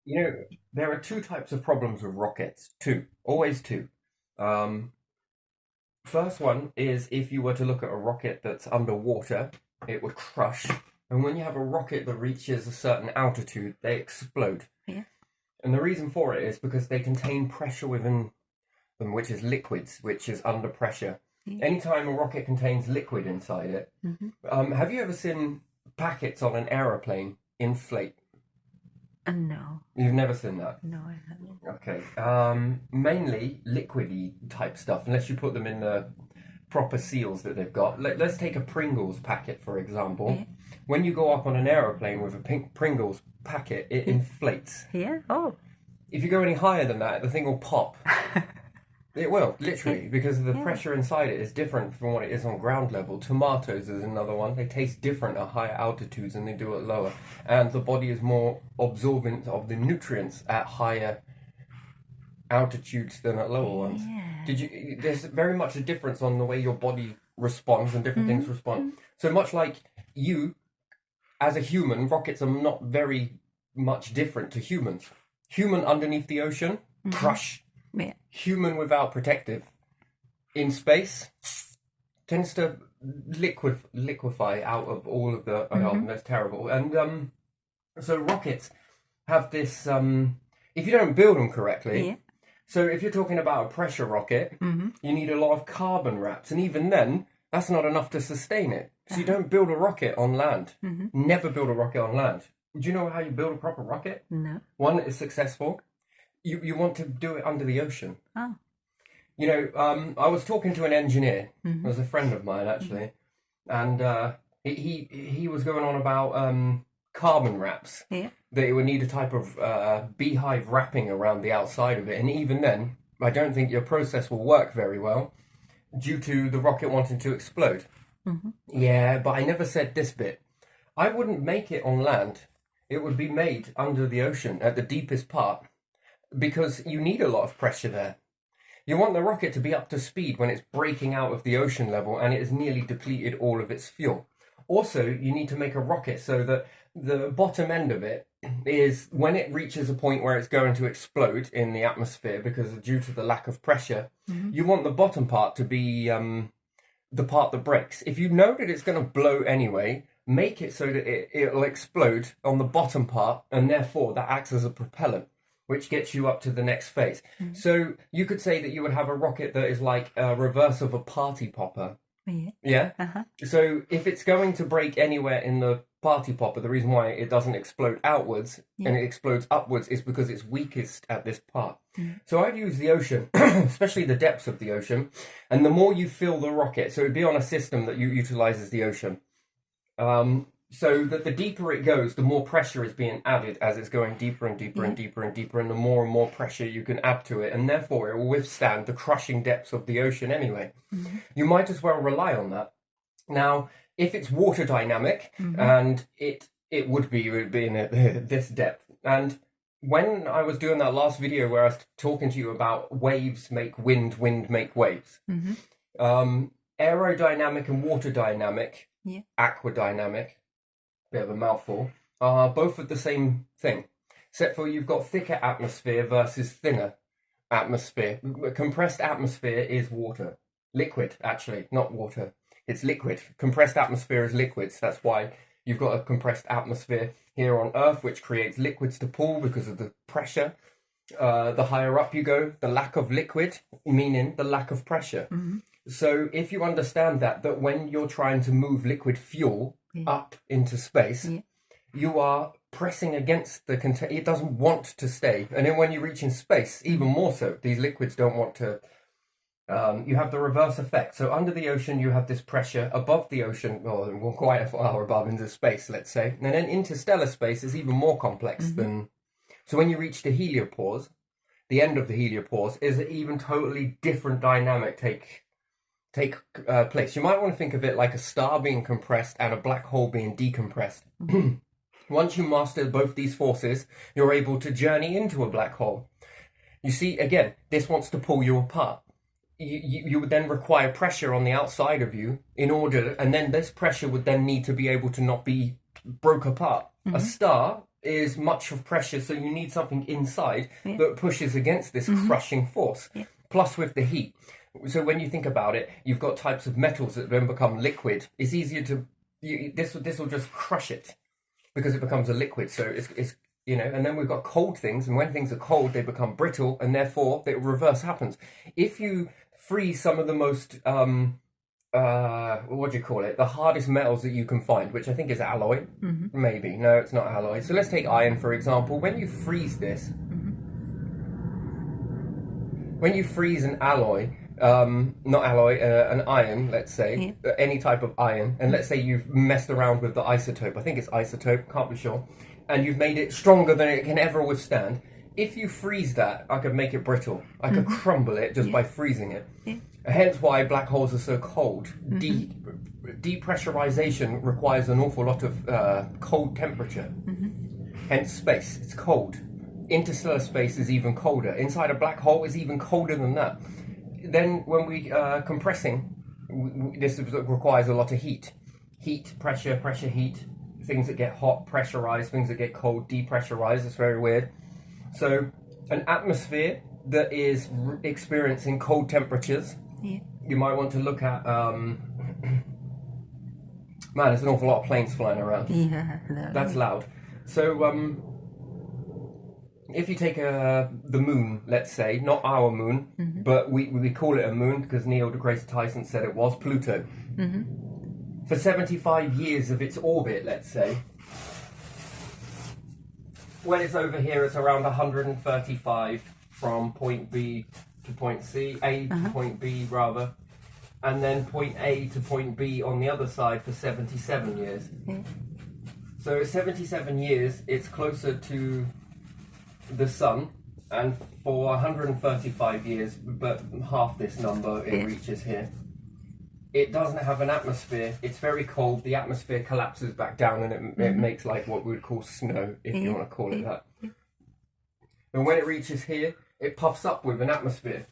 You know, there are two types of problems with rockets. Two, always two. Um, First one is if you were to look at a rocket that's underwater, it would crush. And when you have a rocket that reaches a certain altitude, they explode. Yeah. And the reason for it is because they contain pressure within them, which is liquids, which is under pressure. Yeah. Anytime a rocket contains liquid inside it, have you ever seen packets on an aeroplane inflate? No, You've never seen that? no, I haven't. Okay. Mainly liquidy type stuff, unless you put them in the proper seals that they've got. Let's take a Pringles packet, for example. Yeah. When you go up on an aeroplane with a pink Pringles packet, it inflates. Yeah. Oh. If you go any higher than that, the thing will pop. It will, literally, because the Yeah. pressure inside it is different from what it is on ground level. Tomatoes is another one. They taste different at higher altitudes than they do at lower. And the body is more absorbent of the nutrients at higher altitudes than at lower ones. Yeah. There's very much a difference on the way your body responds and different things respond. So much like you, as a human, rockets are not very much different to humans. Human underneath the ocean, crush. Yeah. Human without protective in space tends to liquefy out of all of the that's terrible. And so rockets have this if you don't build them correctly. Yeah. So if you're talking about a pressure rocket, you need a lot of carbon wraps, and even then that's not enough to sustain it. So you don't build a rocket on land. Never build a rocket on land. Do you know how you build a proper rocket? No. One that is successful. You want to do it under the ocean. Oh. You know, I was talking to an engineer. It was a friend of mine actually, and he was going on about carbon wraps. Yeah. That it would need a type of beehive wrapping around the outside of it, and even then, I don't think your process will work very well due to the rocket wanting to explode. Yeah, but I never said this bit. I wouldn't make it on land. It would be made under the ocean at the deepest part, because you need a lot of pressure there. You want the rocket to be up to speed when it's breaking out of the ocean level and it has nearly depleted all of its fuel. Also, you need to make a rocket so that the bottom end of it is, when it reaches a point where it's going to explode in the atmosphere because due to the lack of pressure, you want the bottom part to be the part that breaks. If you know that it's going to blow anyway, make it so that it'll explode on the bottom part, and therefore that acts as a propellant, which gets you up to the next phase. So you could say that you would have a rocket that is like a reverse of a party popper. Yeah. Yeah? So if it's going to break anywhere in the party popper, the reason why it doesn't explode outwards and it explodes upwards is because it's weakest at this part. So I'd use the ocean, especially the depths of the ocean, and the more you fill the rocket, so it'd be on a system that utilizes the ocean. So that the deeper it goes, the more pressure is being added as it's going deeper and deeper and deeper and deeper, and the more pressure you can add to it, and therefore it will withstand the crushing depths of the ocean anyway. You might as well rely on that. Now, if it's water dynamic, and it would be in this depth, and when I was doing that last video where I was talking to you about waves make wind, wind make waves, aerodynamic and water dynamic, aquadynamic, bit of a mouthful, are both of the same thing, except for you've got thicker atmosphere versus thinner atmosphere. Compressed atmosphere is water. Liquid, actually, not water. It's liquid. Compressed atmosphere is liquids. That's why you've got a compressed atmosphere here on Earth, which creates liquids to pool because of the pressure. The higher up you go, the lack of liquid, meaning the lack of pressure. So if you understand that when you're trying to move liquid fuel up into space, you are pressing against the container. It doesn't want to stay. And then when you reach in space, even more so, these liquids don't want to. You have the reverse effect. So under the ocean, you have this pressure. Above the ocean, well, quite a far above into space, let's say. And then interstellar space is even more complex than. So when you reach the heliopause, the end of the heliopause is an even totally different dynamic take place. You might want to think of it like a star being compressed and a black hole being decompressed. Once you master both these forces, you're able to journey into a black hole. You see, again, this wants to pull you apart. You would then require pressure on the outside of you in order, and then this pressure would then need to be able to not be broke apart. A star is much of pressure, so you need something inside that pushes against this crushing force. Plus with the heat. So when you think about it, you've got types of metals that then become liquid. It's easier to this will just crush it because it becomes a liquid. So it's you know, and then we've got cold things, and when things are cold, they become brittle, and therefore the reverse happens. If you freeze some of the most what do you call it? The hardest metals that you can find, which I think is alloy. Maybe. No, it's not alloy. So let's take iron, for example. When you freeze this, when you freeze an alloy, not alloy, an iron, let's say, any type of iron, and let's say you've messed around with the isotope, I think it's isotope, can't be sure, and you've made it stronger than it can ever withstand. If you freeze that, I could make it brittle. I could crumble it just by freezing it. Hence why black holes are so cold. Depressurization requires an awful lot of cold temperature. Hence space, it's cold. Interstellar space is even colder. Inside a black hole is even colder than that. Then when we compressing, this requires a lot of heat. Heat, pressure, heat. Things that get hot, pressurized. Things that get cold, depressurized. It's very weird. So an atmosphere that is experiencing cold temperatures, you might want to look at... man, there's an awful lot of planes flying around. That's loud. So if you take the moon, let's say, not our moon, but we call it a moon because Neil deGrasse Tyson said it was, Pluto. For 75 years of its orbit, let's say, when it's over here, it's around 135 from point B to point C, A to point B rather, and then point A to point B on the other side for 77 years. So 77 years, it's closer to the sun, and for 135 years, but half this number it reaches here. It doesn't have an atmosphere. It's very cold. The atmosphere collapses back down, and it makes like what we would call snow, if you want to call it that. And when it reaches here, it puffs up with an atmosphere.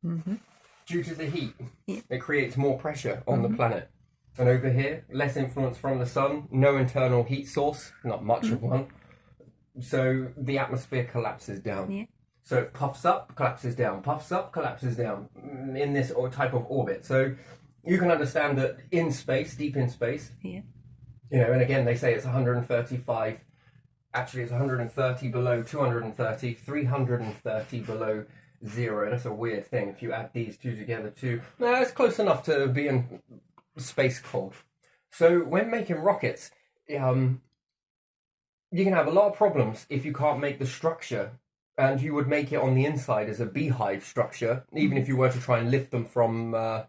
Due to the heat, it creates more pressure on the planet. And over here, less influence from the sun, no internal heat source, not much of one. So the atmosphere collapses down. So it puffs up, collapses down, puffs up, collapses down in this type of orbit. So you can understand that in space, deep in space, you know, and again, they say it's 135, actually it's 130 below 230, 330 below zero. That's a weird thing. If you add these two together too, no, it's close enough to being space cold. So when making rockets, you can have a lot of problems if you can't make the structure, and you would make it on the inside as a beehive structure, even if you were to try and lift them from, I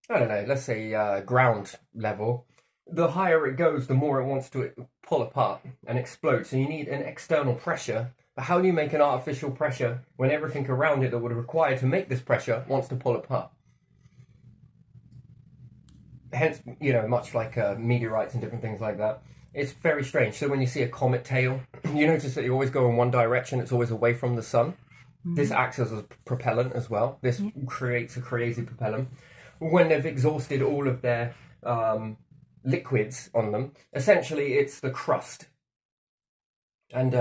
don't know, let's say ground level. The higher it goes, the more it wants to pull apart and explode. So you need an external pressure. But how do you make an artificial pressure when everything around it that would require to make this pressure wants to pull apart? Hence, you know, much like meteorites and different things like that. It's very strange. So when you see a comet tail, you notice that you always go in one direction. It's always away from the sun. This acts as a propellant as well. This creates a crazy propellant. When they've exhausted all of their liquids on them, essentially it's the crust. And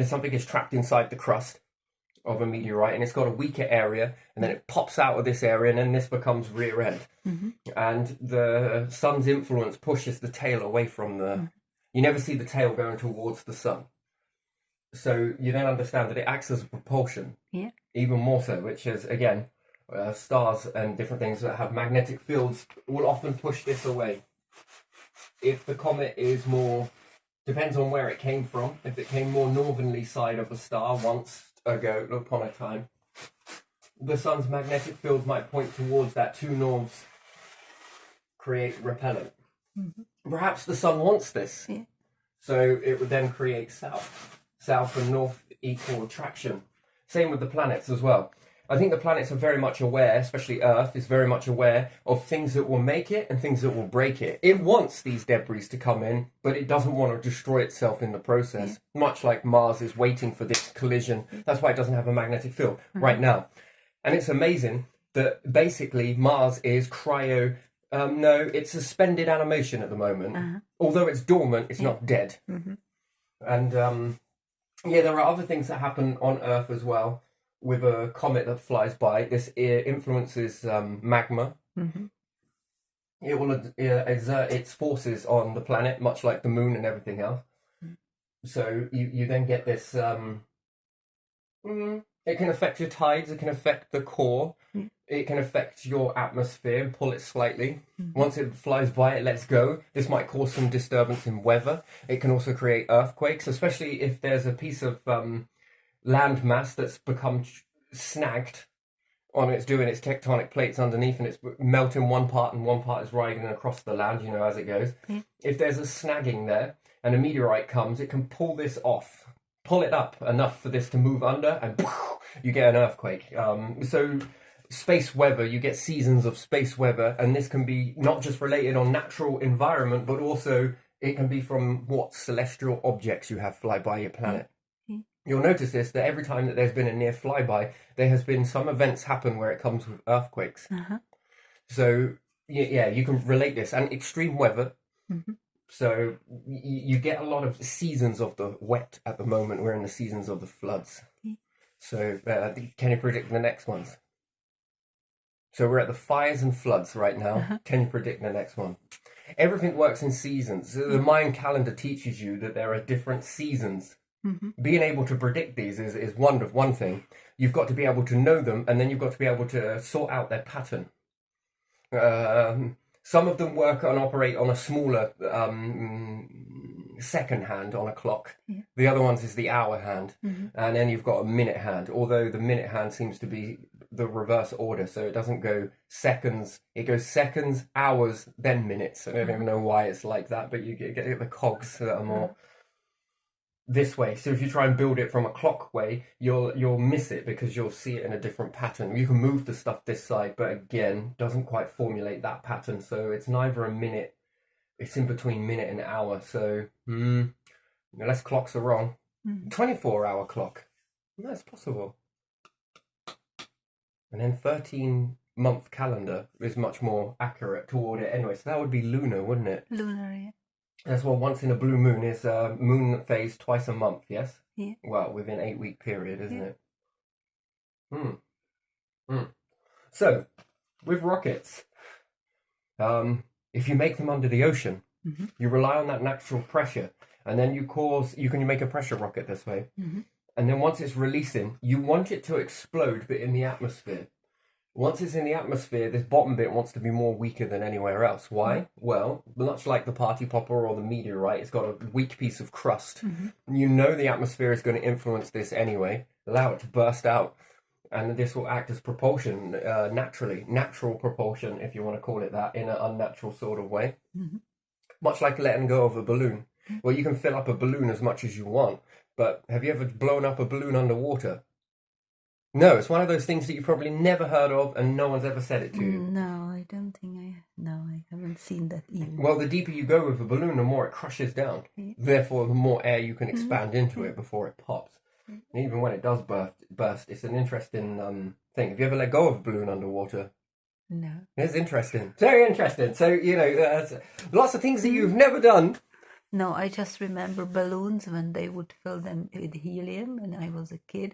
something is trapped inside the crust of a meteorite, and it's got a weaker area, and then it pops out of this area, and then this becomes rear end. And the sun's influence pushes the tail away from the... You never see the tail going towards the sun. So you then understand that it acts as a propulsion, even more so, which is, again, stars and different things that have magnetic fields will often push this away. If the comet is more... Depends on where it came from. If it came more northerly side of a star once ago, upon a time, the sun's magnetic field might point towards that. Two norths create repellent. Perhaps the sun wants this. So it would then create south. South and north equal attraction. Same with the planets as well. I think the planets are very much aware, especially Earth is very much aware of things that will make it and things that will break it. It wants these debris to come in, but it doesn't want to destroy itself in the process. Much like Mars is waiting for this collision. That's why it doesn't have a magnetic field right now. And it's amazing that basically Mars is it's suspended animation at the moment. Although it's dormant, it's not dead. And yeah, there are other things that happen on Earth as well. With a comet that flies by, this influences magma. It will exert its forces on the planet, much like the moon and everything else. So you then get this. It can affect your tides. It can affect the core. It can affect your atmosphere and pull it slightly. Once it flies by, it lets go. This might cause some disturbance in weather. It can also create earthquakes, especially if there's a piece of land mass that's become snagged on it's doing its tectonic plates underneath, and it's melting one part and one part is riding across the land, you know, as it goes. If there's a snagging there and a meteorite comes, it can pull this off, pull it up enough for this to move under, and you get an earthquake. So space weather, you get seasons of space weather, and this can be not just related on natural environment, but also it can be from what celestial objects you have fly by your planet. You'll notice this, that every time that there's been a near flyby, there has been some events happen where it comes with earthquakes. So, yeah, you can relate this. And extreme weather. So, you get a lot of seasons of the wet at the moment. We're in the seasons of the floods. So, can you predict the next ones? So, we're at the fires and floods right now. Can you predict the next one? Everything works in seasons. The Mayan calendar teaches you that there are different seasons. Being able to predict these is one thing. You've got to be able to know them, and then you've got to be able to sort out their pattern. Some of them work and operate on a smaller second hand on a clock. The other ones is the hour hand, and then you've got a minute hand, although the minute hand seems to be the reverse order, so it doesn't go seconds. It goes seconds, hours, then minutes. I don't even know why it's like that, but you get the cogs that are more this way. So if you try and build it from a clock way, you'll miss it because you'll see it in a different pattern. You can move the stuff this side, but again, doesn't quite formulate that pattern. So it's neither a minute, it's in between minute and hour. So unless clocks are wrong, 24-hour clock, that's possible. And then 13-month calendar is much more accurate toward it anyway. So that would be lunar, wouldn't it? Lunar, yeah. That's what once in a blue moon is moon phase twice a month, yes? Yeah. Well, within 8-week period, isn't it? So, with rockets, if you make them under the ocean, you rely on that natural pressure, and then you can make a pressure rocket this way. And then once it's releasing, you want it to explode, but in the atmosphere. Once it's in the atmosphere, this bottom bit wants to be more weaker than anywhere else. Why? Well, much like the party popper or the meteorite, it's got a weak piece of crust. You know the atmosphere is going to influence this anyway. Allow it to burst out. And this will act as propulsion, natural propulsion, if you want to call it that, in an unnatural sort of way. Much like letting go of a balloon. Well, you can fill up a balloon as much as you want, but have you ever blown up a balloon underwater? No, it's one of those things that you've probably never heard of and no one's ever said it to you. No, I don't think I haven't seen that even. Well, the deeper you go with a balloon, the more it crushes down. Therefore, the more air you can expand into it before it pops. And even when it does burst, it's an interesting thing. Have you ever let go of a balloon underwater? No. It's interesting. Very interesting. So, lots of things that you've never done. No, I just remember balloons when they would fill them with helium when I was a kid.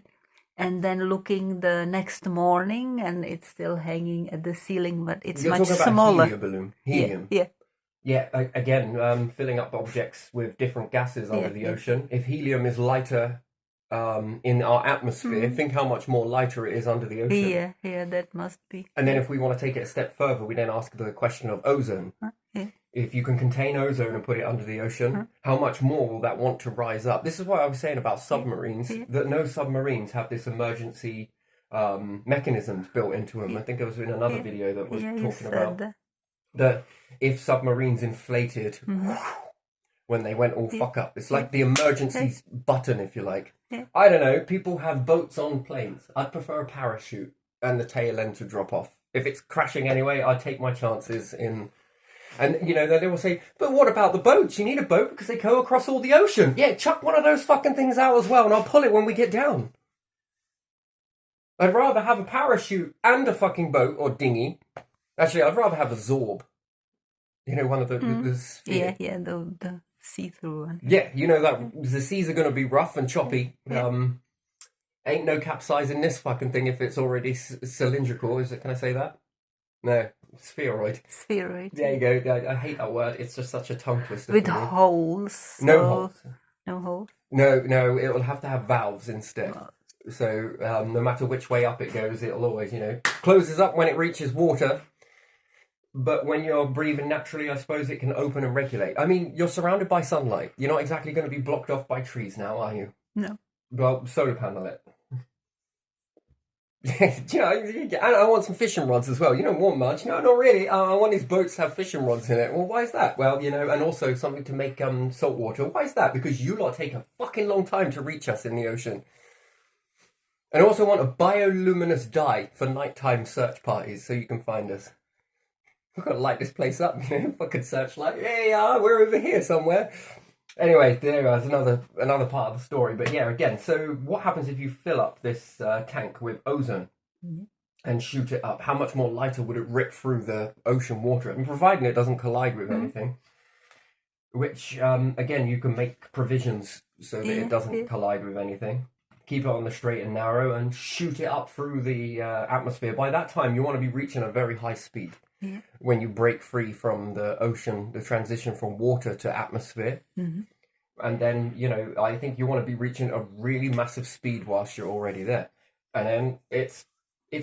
And then looking the next morning, and it's still hanging at the ceiling, but it's much smaller. Helium balloon. Helium. Yeah. Again, filling up objects with different gases under the ocean. If helium is lighter in our atmosphere, think how much more lighter it is under the ocean. Yeah, that must be. And then if we want to take it a step further, we then ask the question of ozone. If you can contain ozone and put it under the ocean, how much more will that want to rise up? This is what I was saying about submarines, that no submarines have this emergency mechanisms built into them. I think it was in another video that was talking about that if submarines inflated when they went all fuck up. It's like the emergency button, if you like. I don't know, people have boats on planes. I'd prefer a parachute and the tail end to drop off. If it's crashing anyway, I'd take my chances in... And, then they will say, but what about the boats? You need a boat because they go across all the ocean. Yeah, chuck one of those fucking things out as well and I'll pull it when we get down. I'd rather have a parachute and a fucking boat or dinghy. Actually, I'd rather have a Zorb. One of the sphere. Yeah, the see-through one. Yeah, you know that the seas are going to be rough and choppy. Ain't no capsizing this fucking thing if it's already cylindrical. Is it? Can I say that? No, spheroid. Spheroid. There you go. I hate that word. It's just such a tongue twister. With holes. So... No holes. No holes? No, it will have to have valves instead. So no matter which way up it goes, it'll always, closes up when it reaches water. But when you're breathing naturally, I suppose it can open and regulate. I mean, you're surrounded by sunlight. You're not exactly going to be blocked off by trees now, are you? No. Well, solar panel it. I want some fishing rods as well. You don't want much. No, not really. I want these boats to have fishing rods in it. Well, why is that? Well, and also something to make salt water. Why is that? Because you lot take a fucking long time to reach us in the ocean. And I also want a bioluminescent dye for nighttime search parties so you can find us. We've got to light this place up, fucking searchlight. Hey, we're over here somewhere. Anyway, there's another part of the story. But yeah, again, so what happens if you fill up this tank with ozone and shoot it up? How much more lighter would it rip through the ocean water? I mean, providing it doesn't collide with anything. Which, again, you can make provisions so that it doesn't collide with anything. Keep it on the straight and narrow and shoot it up through the atmosphere. By that time, you want to be reaching a very high speed. When you break free from the ocean, the transition from water to atmosphere. And then, I think you want to be reaching a really massive speed whilst you're already there. And then it's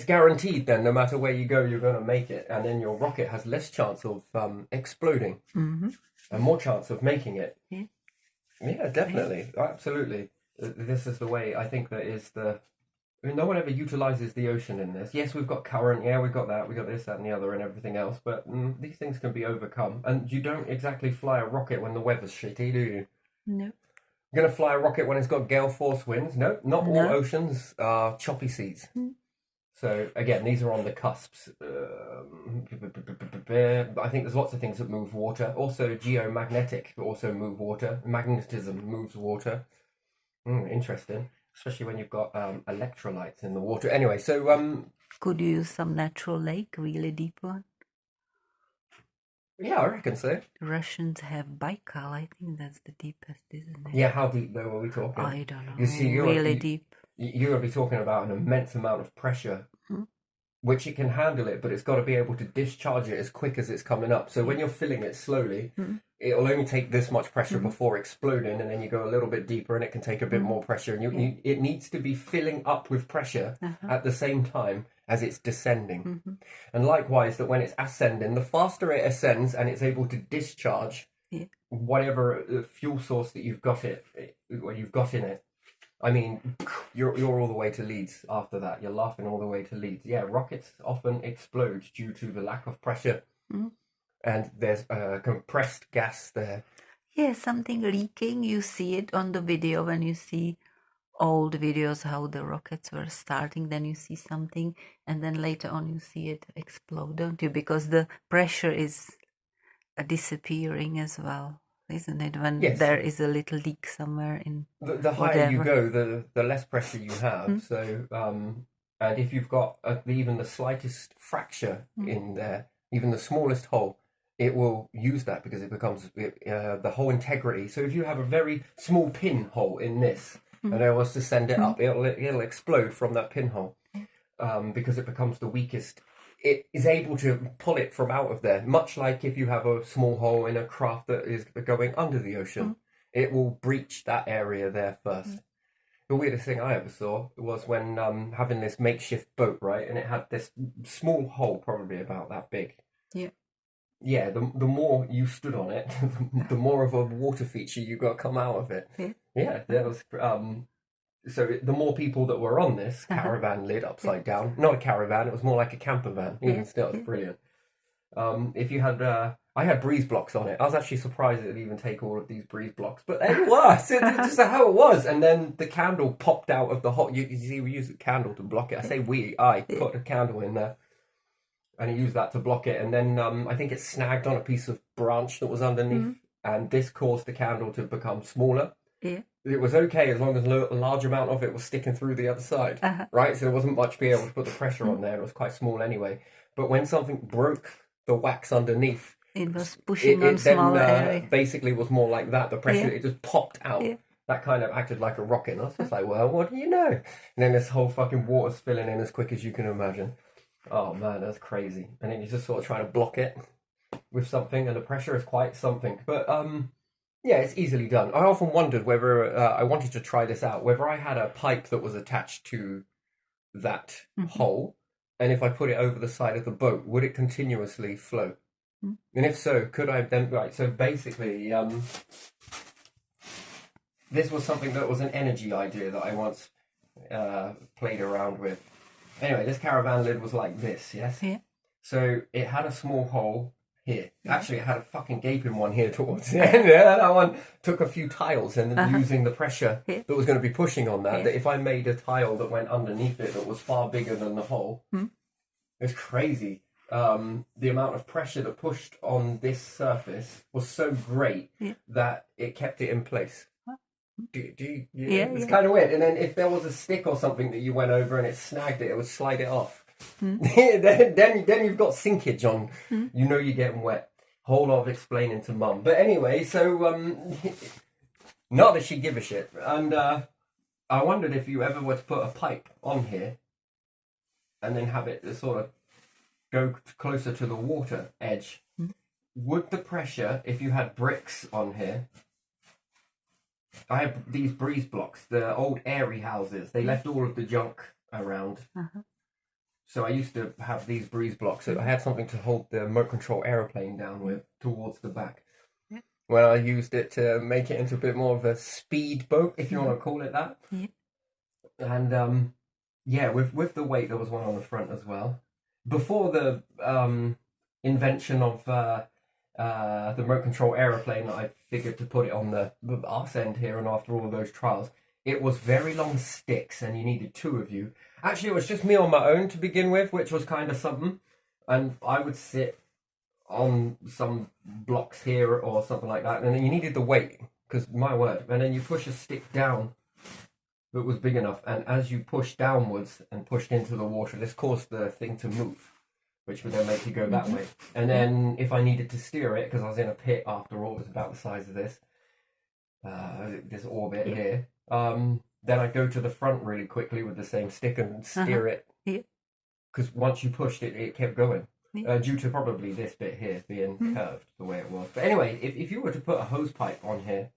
guaranteed then, no matter where you go, you're going to make it. And then your rocket has less chance of exploding and more chance of making it. Yeah, definitely. Absolutely. This is the way I think that is no one ever utilizes the ocean in this. Yes, we've got current. Yeah, we've got that. We've got this, that, and the other, and everything else. But these things can be overcome. And you don't exactly fly a rocket when the weather's shitty, do you? No. You're going to fly a rocket when it's got gale force winds? No, not all oceans are choppy seas. So, again, these are on the cusps. I think there's lots of things that move water. Also, geomagnetic also move water. Magnetism moves water. Interesting. Especially when you've got electrolytes in the water. Anyway, so... Could you use some natural lake, really deep one? Yeah, I reckon so. The Russians have Baikal. I think that's the deepest, isn't it? Yeah, how deep, though, are we talking? I don't know. You see, really deep. You're going to be talking about an immense amount of pressure, which it can handle it, but it's got to be able to discharge it as quick as it's coming up. So when you're filling it slowly... It'll only take this much pressure before exploding, and then you go a little bit deeper and it can take a bit more pressure. And it needs to be filling up with pressure at the same time as it's descending. And likewise, that when it's ascending, the faster it ascends and it's able to discharge whatever fuel source that you've got in it. I mean, you're all the way to Leeds after that. You're laughing all the way to Leeds. Yeah, rockets often explode due to the lack of pressure. And there's compressed gas there. Yeah, something leaking. You see it on the video when you see old videos how the rockets were starting. Then you see something, and then later on you see it explode, don't you? Because the pressure is disappearing as well, isn't it? When there is a little leak somewhere in the higher you go, the less pressure you have. So, and if you've got even the slightest fracture in there, even the smallest hole, it will use that because it becomes the whole integrity. So if you have a very small pinhole in this, and I was to send it up, it'll explode from that pinhole because it becomes the weakest. It is able to pull it from out of there, much like if you have a small hole in a craft that is going under the ocean. It will breach that area there first. The weirdest thing I ever saw was when having this makeshift boat, right? And it had this small hole, probably about that big. Yeah, the more you stood on it, the more of a water feature you got come out of it. Yeah, there was. So the more people that were on this caravan lid upside down, not a caravan, it was more like a camper van. Even still, it's brilliant. If you had, I had breeze blocks on it. I was actually surprised it would even take all of these breeze blocks, but it was. It's just how it was. And then the candle popped out of the hot. You see, we used a candle to block it. I say I put a candle in there. And he used that to block it. And then I think it snagged on a piece of branch that was underneath. And this caused the candle to become smaller. It was okay as long as a large amount of it was sticking through the other side. Right? So there wasn't much being able to put the pressure on there. It was quite small anyway. But when something broke the wax underneath, It was pushing on smaller area. Basically was more like that. The pressure, it just popped out. Yeah. That kind of acted like a rocket. And I was just like, well, what do you know? And then this whole fucking water's filling in as quick as you can imagine. Oh man, that's crazy. And then you're just sort of trying to block it with something, and the pressure is quite something. But yeah, it's easily done. I often wondered whether I wanted to try this out, whether I had a pipe that was attached to that hole, and if I put it over the side of the boat, would it continuously float? And if so, could I then... Right, so basically, this was something that was an energy idea that I once played around with. Anyway, this caravan lid was like this, yes? Yeah. So it had a small hole here. Actually, it had a fucking gaping one here towards the end. Yeah, that one took a few tiles, and then using the pressure that was going to be pushing on that, that if I made a tile that went underneath it that was far bigger than the hole, it's crazy. The amount of pressure that pushed on this surface was so great that it kept it in place. It's kind of weird. And then if there was a stick or something that you went over and it snagged it, it would slide it off. then you've got sinkage on. You know you're getting wet. Whole lot of explaining to mum. But anyway, so not that she give a shit. And I wondered if you ever were to put a pipe on here and then have it sort of go closer to the water edge. Would the pressure, if you had bricks on here... I have these breeze blocks, the old airy houses. They left all of the junk around. So I used to have these breeze blocks. So I had something to hold the remote control aeroplane down with towards the back. When I used it to make it into a bit more of a speed boat, if you want to call it that. And yeah, with the weight, there was one on the front as well. Before the invention of the remote control aeroplane, I figured to put it on the arse end here, and after all of those trials, it was very long sticks, and you needed two of you. Actually, it was just me on my own to begin with, which was kind of something. And I would sit on some blocks here or something like that, and then you needed the weight, because my word. And then you push a stick down that was big enough, and as you pushed downwards and pushed into the water, this caused the thing to move, which would then make you go that way. And then if I needed to steer it, because I was in a pit after all, it was about the size of this orbit here, then I'd go to the front really quickly with the same stick and steer it. Because once you pushed it, it kept going. Due to probably this bit here being curved the way it was. But anyway, if you were to put a hose pipe on here,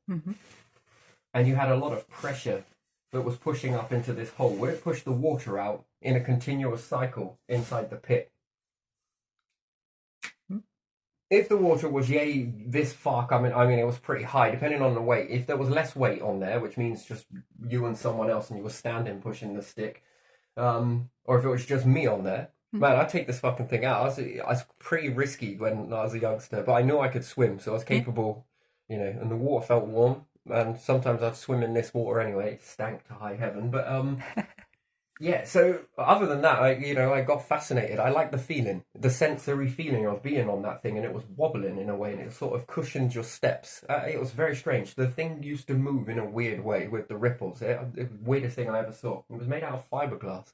and you had a lot of pressure that was pushing up into this hole, would it push the water out in a continuous cycle inside the pit? If the water was this far coming, I mean, it was pretty high, depending on the weight. If there was less weight on there, which means just you and someone else, and you were standing pushing the stick, or if it was just me on there, man, I'd take this fucking thing out. I was pretty risky when I was a youngster, but I knew I could swim, so I was capable, you know, and the water felt warm, and sometimes I'd swim in this water anyway. It stank to high heaven, but yeah, so other than that, I got fascinated. I like the feeling, the sensory feeling of being on that thing, and it was wobbling in a way, and it sort of cushioned your steps. It was very strange. The thing used to move in a weird way with the ripples. It was the weirdest thing I ever saw. It was made out of fiberglass.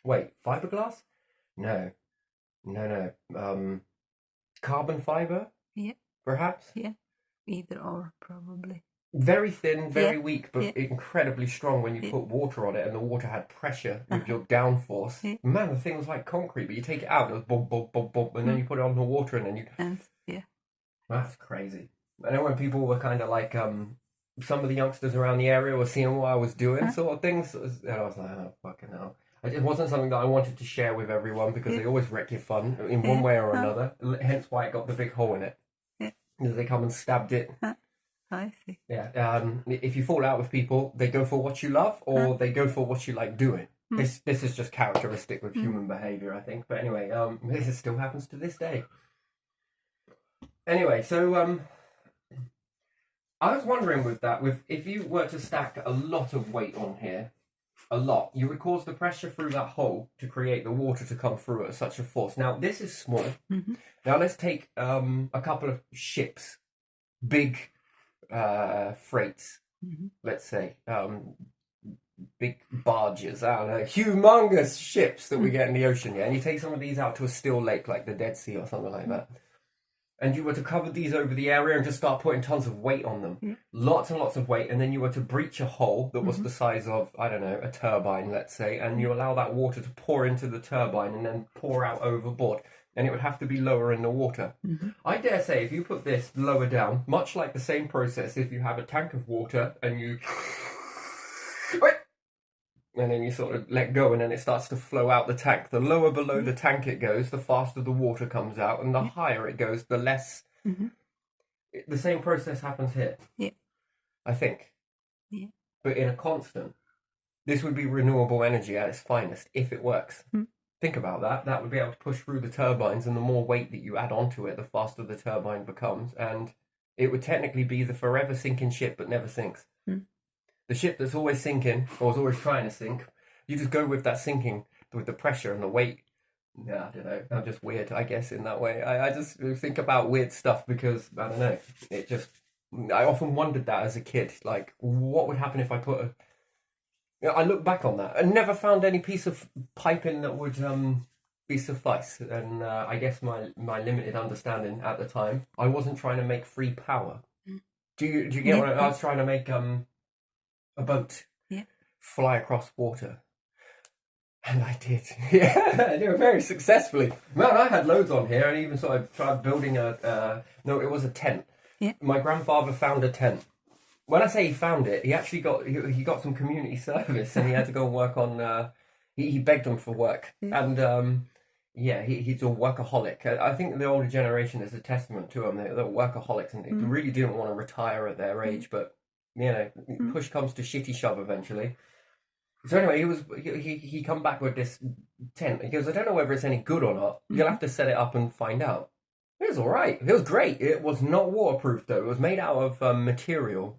Wait, fiberglass? No. Carbon fiber? Yeah. Perhaps? Yeah, either or, probably. Very thin, very weak, but incredibly strong when you put water on it, and the water had pressure with your downforce. Man, the thing was like concrete, but you take it out, it was boom, boom, boom, boom, and then you put it on the water, and then you... That's crazy. And then when people were kind of like, some of the youngsters around the area were seeing what I was doing, sort of things, and I was like, oh, fucking hell. It wasn't something that I wanted to share with everyone, because they always wreck your fun in one way or another, hence why it got the big hole in it. Because they come and stabbed it. I see. Yeah. If you fall out with people, they go for what you love, or they go for what you like doing. This is just characteristic with human behavior, I think. But anyway, this still happens to this day. Anyway, so I was wondering with that, if you were to stack a lot of weight on here, you would cause the pressure through that hole to create the water to come through at such a force. Now, this is small. Now, let's take a couple of ships, big freights, let's say, big barges, I don't know, humongous ships that we get in the ocean, and you take some of these out to a still lake like the Dead Sea or something like that. and you were to cover these over the area and just start putting tons of weight on them, lots and lots of weight, and then you were to breach a hole that was the size of, I don't know, a turbine, let's say, and you allow that water to pour into the turbine and then pour out overboard, and it would have to be lower in the water. I dare say if you put this lower down, much like the same process, if you have a tank of water and you... and then you sort of let go and then it starts to flow out the tank. The lower below the tank it goes, the faster the water comes out, and the higher it goes, the less... The same process happens here. Yeah. I think. Yeah. But in a constant. This would be renewable energy at its finest, if it works. Think about that. That would be able to push through the turbines, and the more weight that you add onto it, the faster the turbine becomes, and it would technically be the forever sinking ship, but never sinks. The ship that's always sinking, or is always trying to sink, you just go with that sinking, with the pressure and the weight. Yeah, I don't know. I'm just weird, I guess, in that way. I just think about weird stuff because, I don't know, it just... I often wondered that as a kid, like, what would happen if I put a... You know, I look back on that and never found any piece of piping that would be suffice. And I guess my limited understanding at the time, I wasn't trying to make free power. Do you get what I was trying to make... a boat fly across water, and I did. I did it very successfully. Man, I had loads on here, and even sort of tried building a no, it was a tent. My grandfather found a tent. When I say he found it, he actually he got some community service, and he had to go and work on he begged them for work, and he's a workaholic. I think the older generation is a testament to him. They're workaholics, and they really didn't want to retire at their age, but you know, push comes to shitty shove eventually. So anyway, he come back with this tent. He goes, I don't know whether it's any good or not. You'll have to set it up and find out. It was all right. It was great. It was not waterproof though. It was made out of material.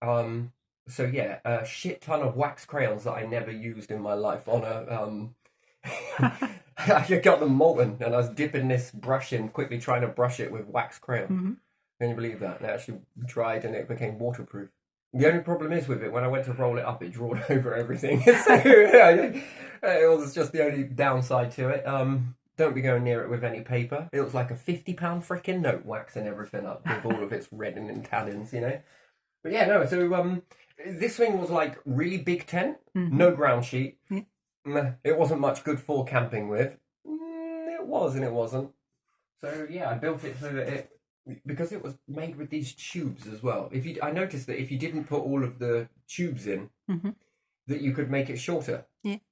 So yeah, a shit ton of wax crayons that I never used in my life on a I got them molten, and I was dipping this brush in, quickly trying to brush it with wax crayon. Can you believe that? And it actually dried and it became waterproof. The only problem is with it, when I went to roll it up, it drawed over everything. So it was just the only downside to it. Don't be going near it with any paper. It was like a £50 freaking note, waxing everything up with all of its reddening and tannins, you know. But yeah, no, so this thing was like really big tent, no ground sheet. It wasn't much good for camping with. It was and it wasn't. So yeah, I built it so that because it was made with these tubes as well. I noticed that if you didn't put all of the tubes in, that you could make it shorter.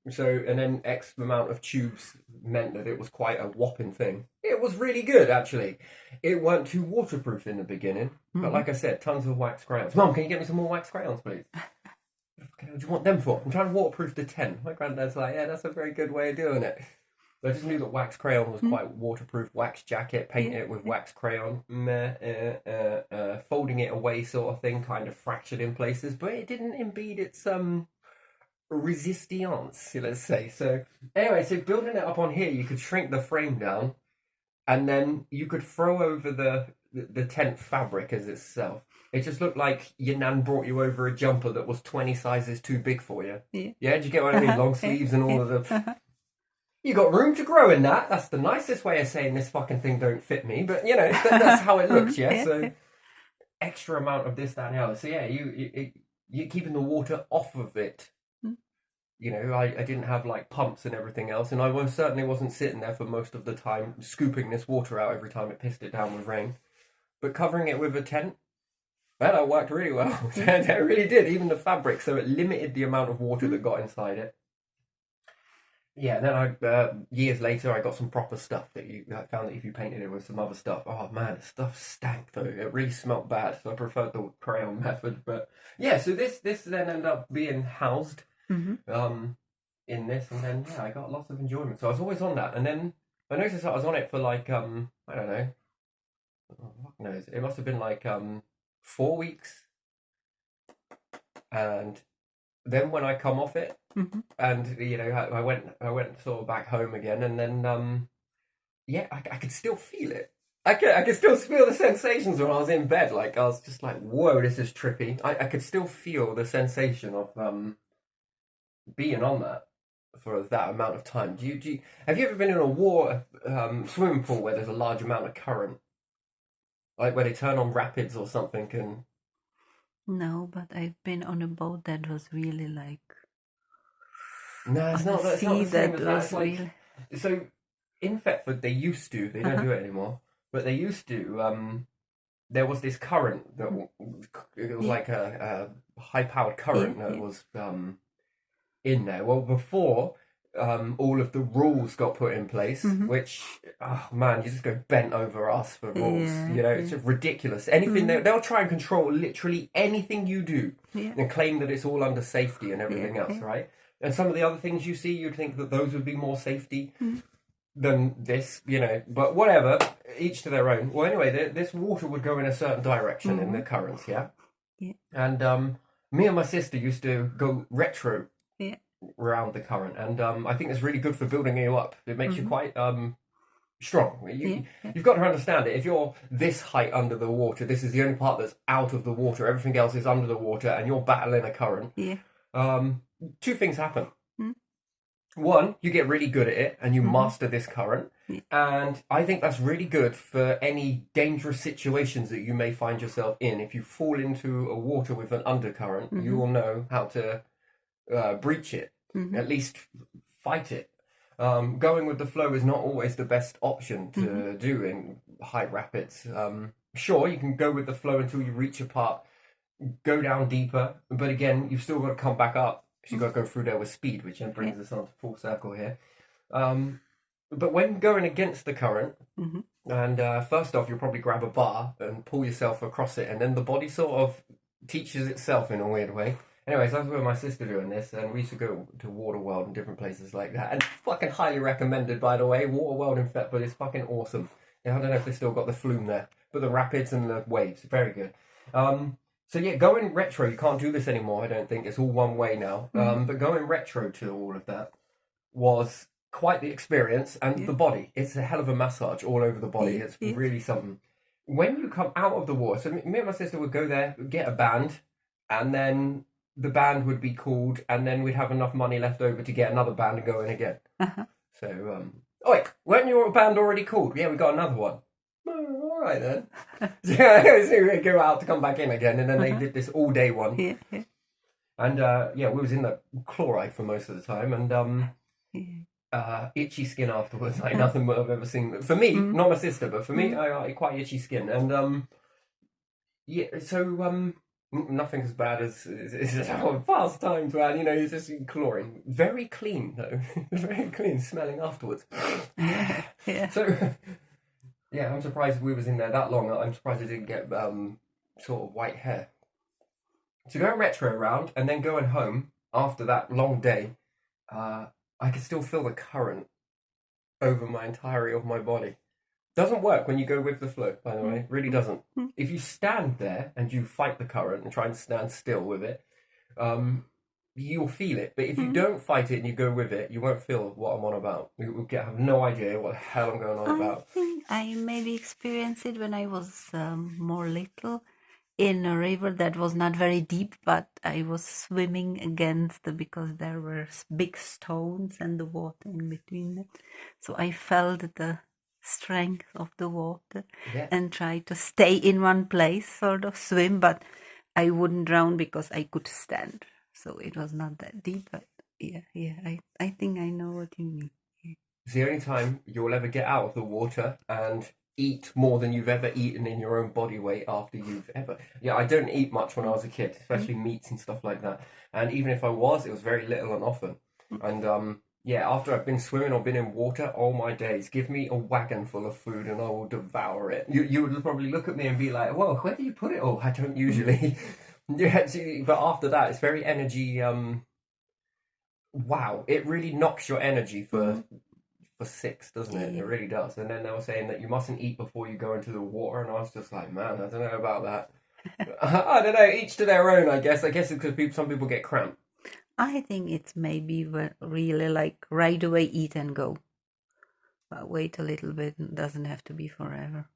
So, and then X amount of tubes meant that it was quite a whopping thing. It was really good, actually. It weren't too waterproof in the beginning, but like I said, tons of wax crayons. Mum, can you get me some more wax crayons, please? What do you want them for? I'm trying to waterproof the tent. My granddad's like, yeah, that's a very good way of doing it. So I just knew that wax crayon was quite waterproof. Wax jacket, paint it with wax crayon, folding it away sort of thing, kind of fractured in places, but it didn't impede its resistance, let's say. So anyway, so building it up on here, you could shrink the frame down, and then you could throw over the tent fabric as itself. It just looked like your nan brought you over a jumper that was 20 sizes too big for you. Yeah, do you get what I mean? Long sleeves and all of the... You got room to grow in that. That's the nicest way of saying this fucking thing don't fit me. But, you know, that's how it looks, yeah? So, extra amount of this, that, and the other. So, yeah, you're keeping the water off of it. You know, I didn't have, like, pumps and everything else. And I certainly wasn't sitting there for most of the time scooping this water out every time it pissed it down with rain. But covering it with a tent, that worked really well. It really did. Even the fabric. So, it limited the amount of water that got inside it. Yeah, then years later, I got some proper stuff I found that if you painted it with some other stuff, oh man, the stuff stank though. It really smelt bad, so I preferred the crayon method. But yeah, so this then ended up being housed in this, and then yeah, I got lots of enjoyment. So I was always on that, and then I noticed that I was on it for like I don't know, what knows? It must have been like 4 weeks, and then when I come off it. And you know, I went sort of back home again, and then yeah, I could still feel it. I could still feel the sensations when I was in bed. Like I was just like, whoa, this is trippy. I could still feel the sensation of being on that for that amount of time. Have you ever been in a swimming pool where there's a large amount of current? Like where they turn on rapids or something and... No, but I've been on a boat that was really like... No, it's not the same as that. It's like, really... So, in Thetford, they used to, they don't do it anymore, but they used to, there was this current that it was like a high-powered current that was in there. Well, before all of the rules got put in place, which, oh man, you just go bent over us for rules. You know, it's just ridiculous. Anything they'll try and control literally anything you do and claim that it's all under safety and everything else, right? And some of the other things you see, you'd think that those would be more safety than this, you know. But whatever, each to their own. Well, anyway, this water would go in a certain direction in the currents, And me and my sister used to go retro around the current, and I think it's really good for building you up. It makes you quite strong. You've got to understand it. If you're this height under the water, this is the only part that's out of the water. Everything else is under the water, and you're battling a current. Two things happen. One, you get really good at it and you master this current. And I think that's really good for any dangerous situations that you may find yourself in. If you fall into a water with an undercurrent, you will know how to breach it, at least fight it. Going with the flow is not always the best option to do in high rapids. Sure, you can go with the flow until you reach a part, go down deeper, but again, you've still got to come back up. So you've got to go through there with speed, which then brings us on to full circle here. But when going against the current, and first off, you'll probably grab a bar and pull yourself across it, and then the body sort of teaches itself in a weird way. Anyways, I was with my sister doing this, and we used to go to Waterworld and different places like that. And fucking highly recommended, by the way. Waterworld in Thetford is fucking awesome. Yeah, I don't know if they still got the flume there, but the rapids and the waves, very good. So yeah, going retro, you can't do this anymore, I don't think. It's all one way now. But going retro to all of that was quite the experience. And the body, it's a hell of a massage all over the body. It's really something. When you come out of the water, so me and my sister would go there, get a band, and then the band would be called, and then we'd have enough money left over to get another band and go in again. So, oh wait, weren't your band already called? Yeah, we got another one. All right then. So we go out to come back in again, and then they did this all day one. And we was in the chloride for most of the time, and itchy skin afterwards, like nothing I've ever seen. For me, not my sister, but for me, I quite itchy skin, and nothing as bad as it's just a fast time to add. You know, it's just chlorine. Very clean though, very clean smelling afterwards. So. Yeah, I'm surprised we was in there that long. I'm surprised I didn't get sort of white hair. So going retro around and then going home after that long day, I could still feel the current over my entirety of my body. Doesn't work when you go with the flow, by the way. It really doesn't. If you stand there and you fight the current and try and stand still with it, you'll feel it. But if you don't fight it and you go with it, you won't feel what I'm on about. You have no idea what the hell I'm going on about. I think I maybe experienced it when I was more little in a river that was not very deep, but I was swimming against because there were big stones and the water in between them. So I felt the strength of the water and tried to stay in one place, sort of swim, but I wouldn't drown because I could stand. So it was not that deep, but I think I know what you mean. It's the only time you'll ever get out of the water and eat more than you've ever eaten in your own body weight after you've ever... Yeah, I don't eat much when I was a kid, especially meats and stuff like that. And even if I was, it was very little and often. And after I've been swimming or been in water, all my days, give me a wagon full of food and I will devour it. You would probably look at me and be like, well, where do you put it all? I don't usually... but after that, it's very energy. Wow, it really knocks your energy for 6, doesn't it? It really does. And then they were saying that you mustn't eat before you go into the water, and I was just like, man, I don't know about that. I don't know. Each to their own, I guess. I guess it's because some people get cramp. I think it's maybe really like right away eat and go, but wait a little bit. It doesn't have to be forever.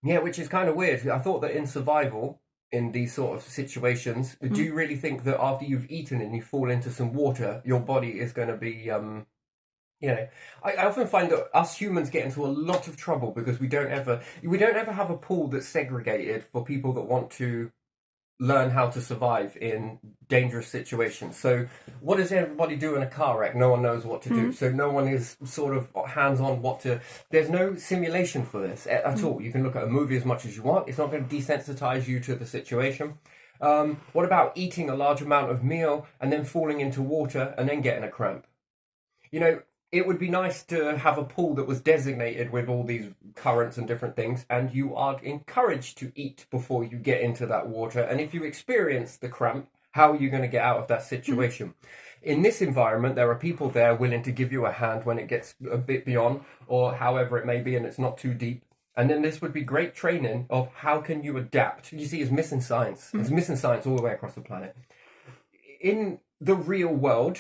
Yeah, which is kind of weird. I thought that in survival, in these sort of situations, do you really think that after you've eaten and you fall into some water, your body is going to be You know, I often find that us humans get into a lot of trouble because we don't ever have a pool that's segregated for people that want to learn how to survive in dangerous situations. So what does everybody do in a car wreck? No one knows what to do. So no one is sort of hands-on there's no simulation for this at all. You can look at a movie as much as you want. It's not going to desensitize you to the situation. What about eating a large amount of meal and then falling into water and then getting a cramp? You know, it would be nice to have a pool that was designated with all these currents and different things, and you are encouraged to eat before you get into that water. And if you experience the cramp, how are you going to get out of that situation? In this environment, there are people there willing to give you a hand when it gets a bit beyond, or however it may be, and it's not too deep. And then this would be great training of how can you adapt. You see, it's missing science. It's missing science all the way across the planet. In the real world,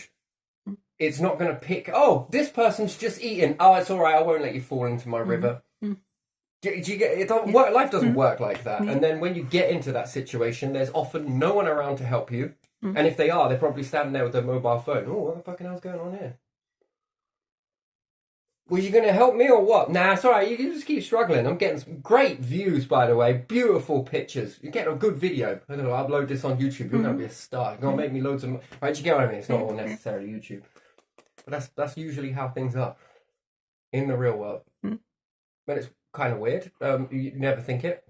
it's not going to pick, oh, this person's just eating. Oh, it's all right. I won't let you fall into my river. Do you get it? Doesn't work. Life doesn't work like that. And then when you get into that situation, there's often no one around to help you. And if they are, they're probably standing there with their mobile phone. Oh, what the fucking hell's going on here? Were you going to help me or what? Nah, it's all right. You can just keep struggling. I'm getting some great views, by the way. Beautiful pictures. You're getting a good video. I don't know, I'll upload this on YouTube. You're going to be a star. You're going to make me loads of... Right, you get what I mean? It's not all necessarily YouTube. But that's usually how things are in the real world. But it's kind of weird. You never think it.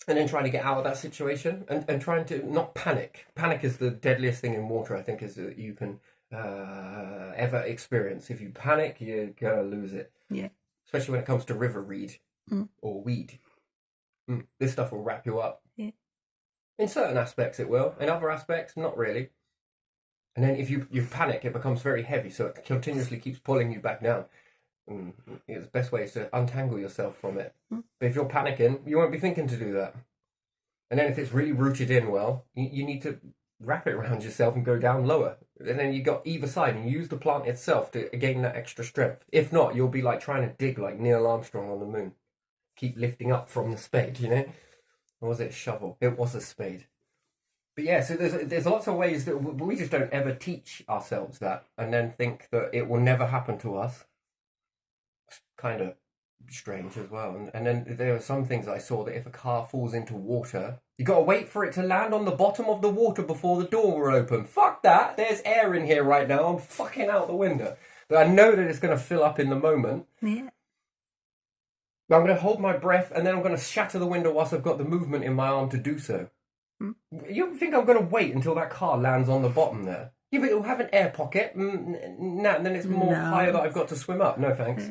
And then trying to get out of that situation and trying to not panic. Panic is the deadliest thing in water, I think, is that you can ever experience. If you panic, you're going to lose it. Yeah. Especially when it comes to river reed or weed. This stuff will wrap you up. Yeah. In certain aspects it will. In other aspects, not really. And then if you panic, it becomes very heavy, so it continuously keeps pulling you back down. The best way is to untangle yourself from it. But if you're panicking, you won't be thinking to do that. And then if it's really rooted in well, you need to wrap it around yourself and go down lower. And then you got either side and use the plant itself to gain that extra strength. If not, you'll be like trying to dig like Neil Armstrong on the moon. Keep lifting up from the spade, you know? Or was it a shovel? It was a spade. But yeah, so there's lots of ways that we just don't ever teach ourselves that and then think that it will never happen to us. It's kind of strange as well. And then there are some things I saw that if a car falls into water, you got to wait for it to land on the bottom of the water before the door will open. Fuck that! There's air in here right now. I'm fucking out the window. But I know that it's going to fill up in the moment. Yeah. But I'm going to hold my breath and then I'm going to shatter the window whilst I've got the movement in my arm to do so. You think I'm going to wait until that car lands on the bottom there? Yeah, but it'll have an air pocket. And then it's more higher that I've got to swim up. No thanks.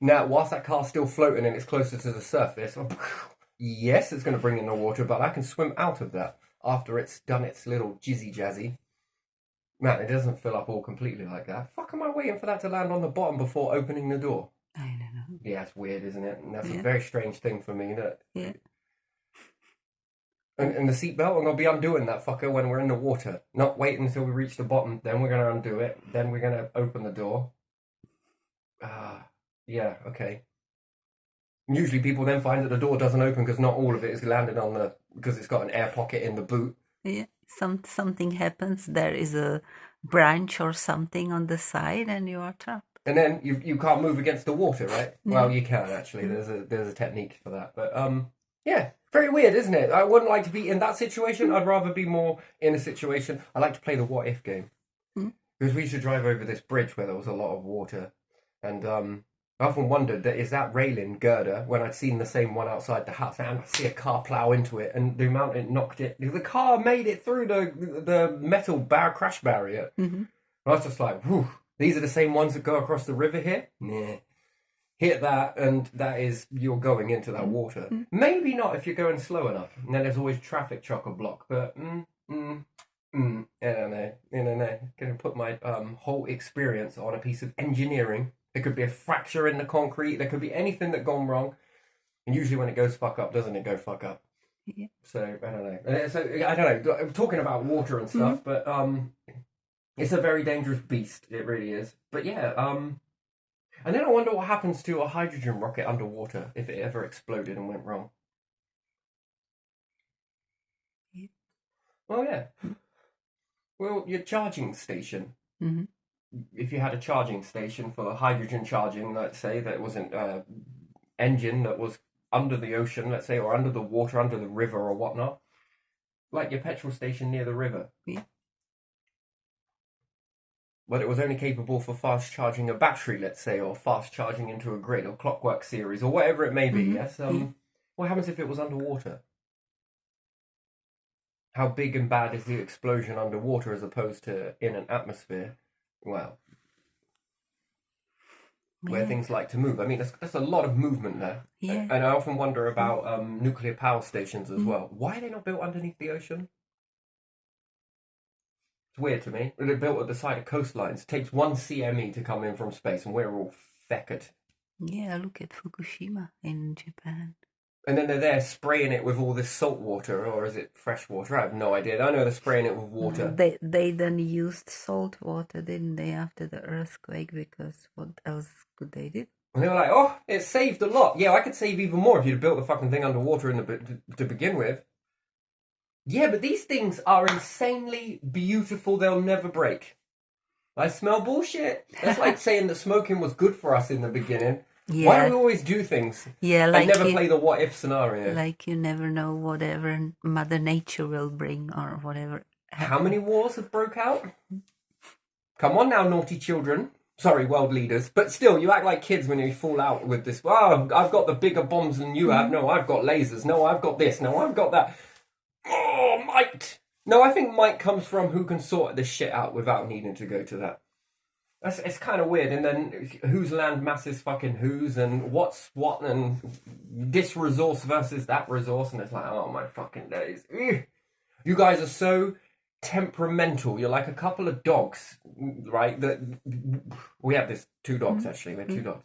Now, whilst that car's still floating and it's closer to the surface, yes, it's going to bring in the water, but I can swim out of that after it's done its little jizzy jazzy. Man, it doesn't fill up all completely like that. Fuck am I waiting for that to land on the bottom before opening the door? I don't know. Yeah, it's weird, isn't it? And that's a very strange thing for me, isn't it? Yeah. And the seatbelt, I'm going to be undoing that fucker when we're in the water. Not waiting until we reach the bottom, then we're going to undo it, then we're going to open the door. Yeah, okay. Usually people then find that the door doesn't open because not all of it is landed on because it's got an air pocket in the boot. Yeah, something happens, there is a branch or something on the side and you are trapped. And then you can't move against the water, right? Yeah. Well, you can actually. There's a technique for that. But yeah, very weird, isn't it? I wouldn't like to be in that situation. I'd rather be more in a situation. I like to play the what if game. Because we used to drive over this bridge where there was a lot of water. And I often wondered that is that railing girder when I'd seen the same one outside the house and I see a car plough into it and the amount it knocked it. The car made it through the metal crash barrier. I was just like, whew. These are the same ones that go across the river here? Nah. Hit that, and that is, you're going into that water. Maybe not if you're going slow enough. And then there's always traffic chock-a-block. But, I don't know. Going to put my whole experience on a piece of engineering. There could be a fracture in the concrete. There could be anything that gone wrong. And usually when it goes fuck up, doesn't it go fuck up? Yeah. So, I don't know. So, I don't know. I'm talking about water and stuff, but... it's a very dangerous beast, it really is. But yeah, and then I wonder what happens to a hydrogen rocket underwater if it ever exploded and went wrong. Yeah. Well, yeah. Well, your charging station. if you had a charging station for hydrogen charging, let's say, that wasn't engine that was under the ocean, let's say, or under the water, under the river or whatnot, like your petrol station near the river. Yeah. But it was only capable for fast charging a battery, let's say, or fast charging into a grid or clockwork series or whatever it may be. Yes. What happens if it was underwater? How big and bad is the explosion underwater as opposed to in an atmosphere? Well, where things like to move. I mean, there's a lot of movement there. Yeah. And I often wonder about nuclear power stations as well. Why are they not built underneath the ocean? It's weird to me. They're built at the side of coastlines. It takes 1 CME to come in from space, and we're all fecked. Yeah, look at Fukushima in Japan. And then they're there spraying it with all this salt water, or is it fresh water? I have no idea. I know they're spraying it with water. They then used salt water, didn't they, after the earthquake? Because what else could they do? And they were like, oh, it saved a lot. Yeah, I could save even more if you'd built the fucking thing underwater to begin with. Yeah, but these things are insanely beautiful. They'll never break. I smell bullshit. That's like saying that smoking was good for us in the beginning. Yeah. Why do we always do things? Yeah, like and never play the what if scenario. Like you never know whatever Mother Nature will bring or whatever. How many wars have broke out? Come on now, naughty children. Sorry, world leaders. But still, you act like kids when you fall out with this. Oh, I've got the bigger bombs than you have. No, I've got lasers. No, I've got this. No, I've got that. Oh, might. No, I think might comes from who can sort this shit out without needing to go to that. It's kind of weird. And then whose land mass is fucking whose and what's what and this resource versus that resource. And it's like, oh my fucking days. Ugh. You guys are so temperamental. You're like a couple of dogs, right? We have this 2 dogs actually. We have 2 dogs.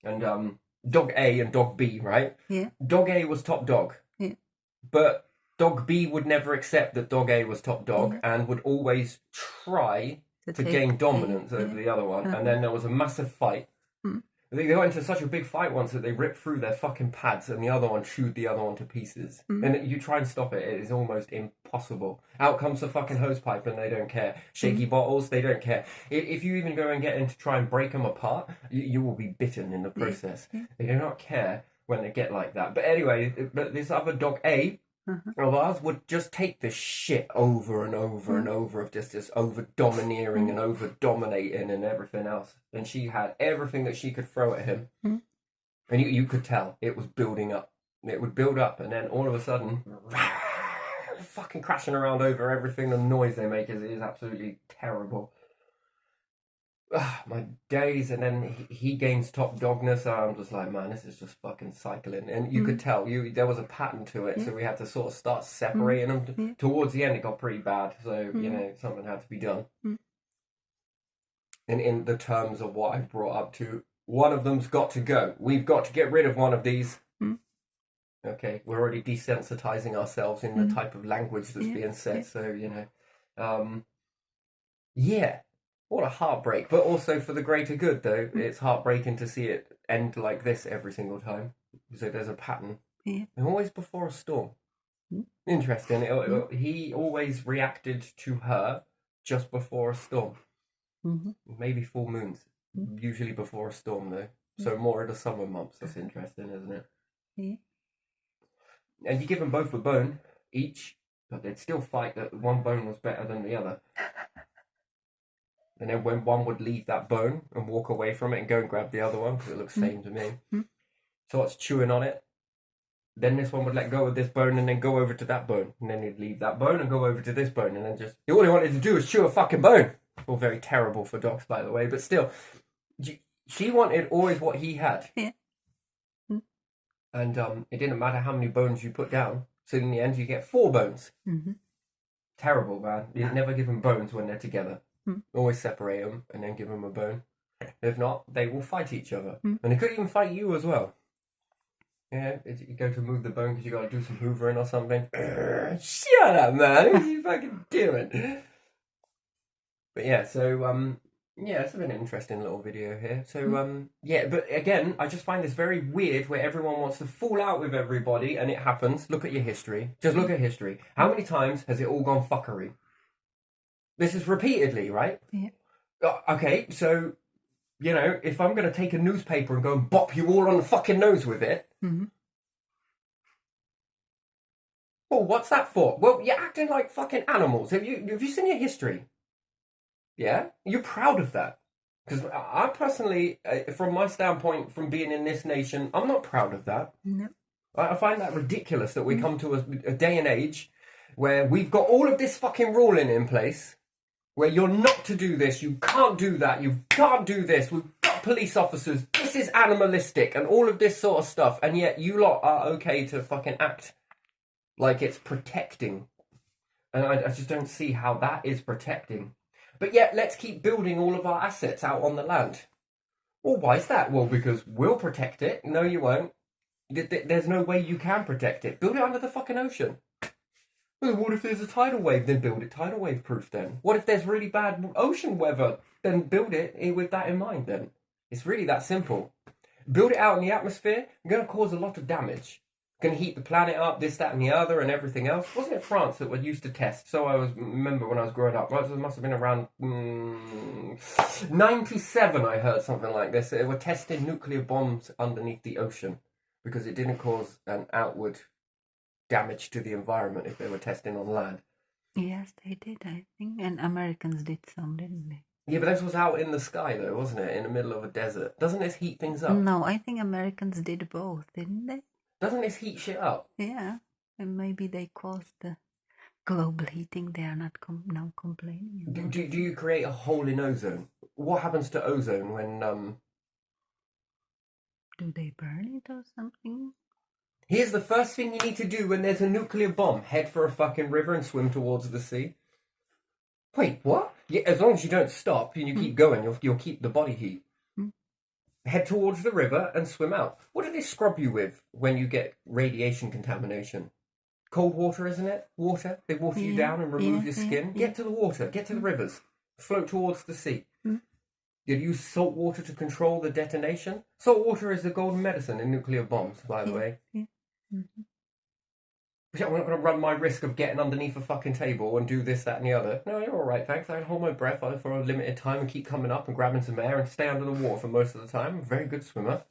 And dog A and dog B, right? Yeah. Dog A was top dog. Yeah. But dog B would never accept that dog A was top dog and would always try to gain dominance over the other one. And then there was a massive fight. They got into such a big fight once that they ripped through their fucking pads and the other one chewed the other one to pieces. And you try and stop it, it is almost impossible. Out comes the fucking hosepipe and they don't care. Shaky bottles, they don't care. If you even go and get in to try and break them apart, you will be bitten in the process. They do not care when they get like that. But anyway, but this other dog A of ours would just take this shit over and over and over of just this over domineering and over dominating and everything else. And she had everything that she could throw at him. And you could tell it was building up. It would build up and then all of a sudden fucking crashing around over everything. The noise they make is absolutely terrible. My days. And then he gains top dogness. I'm just like, man, this is just fucking cycling. And you could tell there was a pattern to it, so we had to sort of start separating them. Towards the end it got pretty bad, so you know, something had to be done. And in the terms of what I've brought up to, one of them's got to go. We've got to get rid of one of these. Okay, we're already desensitizing ourselves in the type of language that's being said, so you know. Yeah. What a heartbreak, but also for the greater good, though. It's heartbreaking to see it end like this every single time. So there's a pattern. And always before a storm. Interesting. He always reacted to her just before a storm. Maybe full moons. Usually before a storm, though. So more in the summer months. That's interesting, isn't it? And you give them both a bone, each, but they'd still fight that one bone was better than the other. And then when one would leave that bone and walk away from it and go and grab the other one, because it looks the same to me, starts chewing on it, then this one would let go of this bone and then go over to that bone. And then he'd leave that bone and go over to this bone. And then just, all he wanted to do was chew a fucking bone. All very terrible for dogs, by the way. But still, she wanted always what he had. And it didn't matter how many bones you put down. So in the end, you get 4 bones. Terrible, man. You never give them bones when they're together. Always separate them and then give them a bone. If not, they will fight each other. And they could even fight you as well. Yeah, you go to move the bone because you got to do some hoovering or something. Shut up, man. What are you fucking doing? But yeah, so, yeah, it's been an interesting little video here. So, yeah, but again, I just find this very weird where everyone wants to fall out with everybody and it happens. Look at your history. Just look at history. How many times has it all gone fuckery? This is repeatedly, right? Okay, so, you know, if I'm going to take a newspaper and go and bop you all on the fucking nose with it, well, what's that for? Well, you're acting like fucking animals. Have you seen your history? Yeah? You're proud of that. Because I personally, from my standpoint, from being in this nation, I'm not proud of that. No. I find that ridiculous that we come to a day and age where we've got all of this fucking ruling in place, where you're not to do this, you can't do that, you can't do this, we've got police officers, this is animalistic, and all of this sort of stuff, and yet you lot are okay to fucking act like it's protecting. And I just don't see how that is protecting. But yet, let's keep building all of our assets out on the land. Well, why is that? Well, because we'll protect it. No, you won't. There's no way you can protect it. Build it under the fucking ocean. Well, what if there's a tidal wave? Then build it tidal wave proof then. What if there's really bad ocean weather? Then build it with that in mind then. It's really that simple. Build it out in the atmosphere, you're going to cause a lot of damage. Going to heat the planet up, this, that and the other and everything else. Wasn't it France that used to test? So remember when I was growing up, it must have been around 97 I heard something like this. They were testing nuclear bombs underneath the ocean because it didn't cause an outward damage to the environment if they were testing on land. Yes, they did, I think. And Americans did some, didn't they? Yeah, but this was out in the sky though, wasn't it? In the middle of a desert. Doesn't this heat things up? No, I think Americans did both, didn't they? Doesn't this heat shit up? Yeah, and maybe they caused the global heating. They are not now complaining. Do you create a hole in ozone? What happens to ozone when Do they burn it or something? Here's the first thing you need to do when there's a nuclear bomb. Head for a fucking river and swim towards the sea. Wait, what? Yeah, as long as you don't stop and you keep going, you'll keep the body heat. Head towards the river and swim out. What do they scrub you with when you get radiation contamination? Cold water, isn't it? Water. They water you down and remove your skin. Get to the water. Get to the rivers. Float towards the sea. You'd use salt water to control the detonation. Salt water is the golden medicine in nuclear bombs, by the way. I'm not going to run my risk of getting underneath a fucking table and do this, that, and the other. No, you're all right, thanks. I can hold my breath for a limited time and keep coming up and grabbing some air and stay under the water for most of the time. I'm a very good swimmer.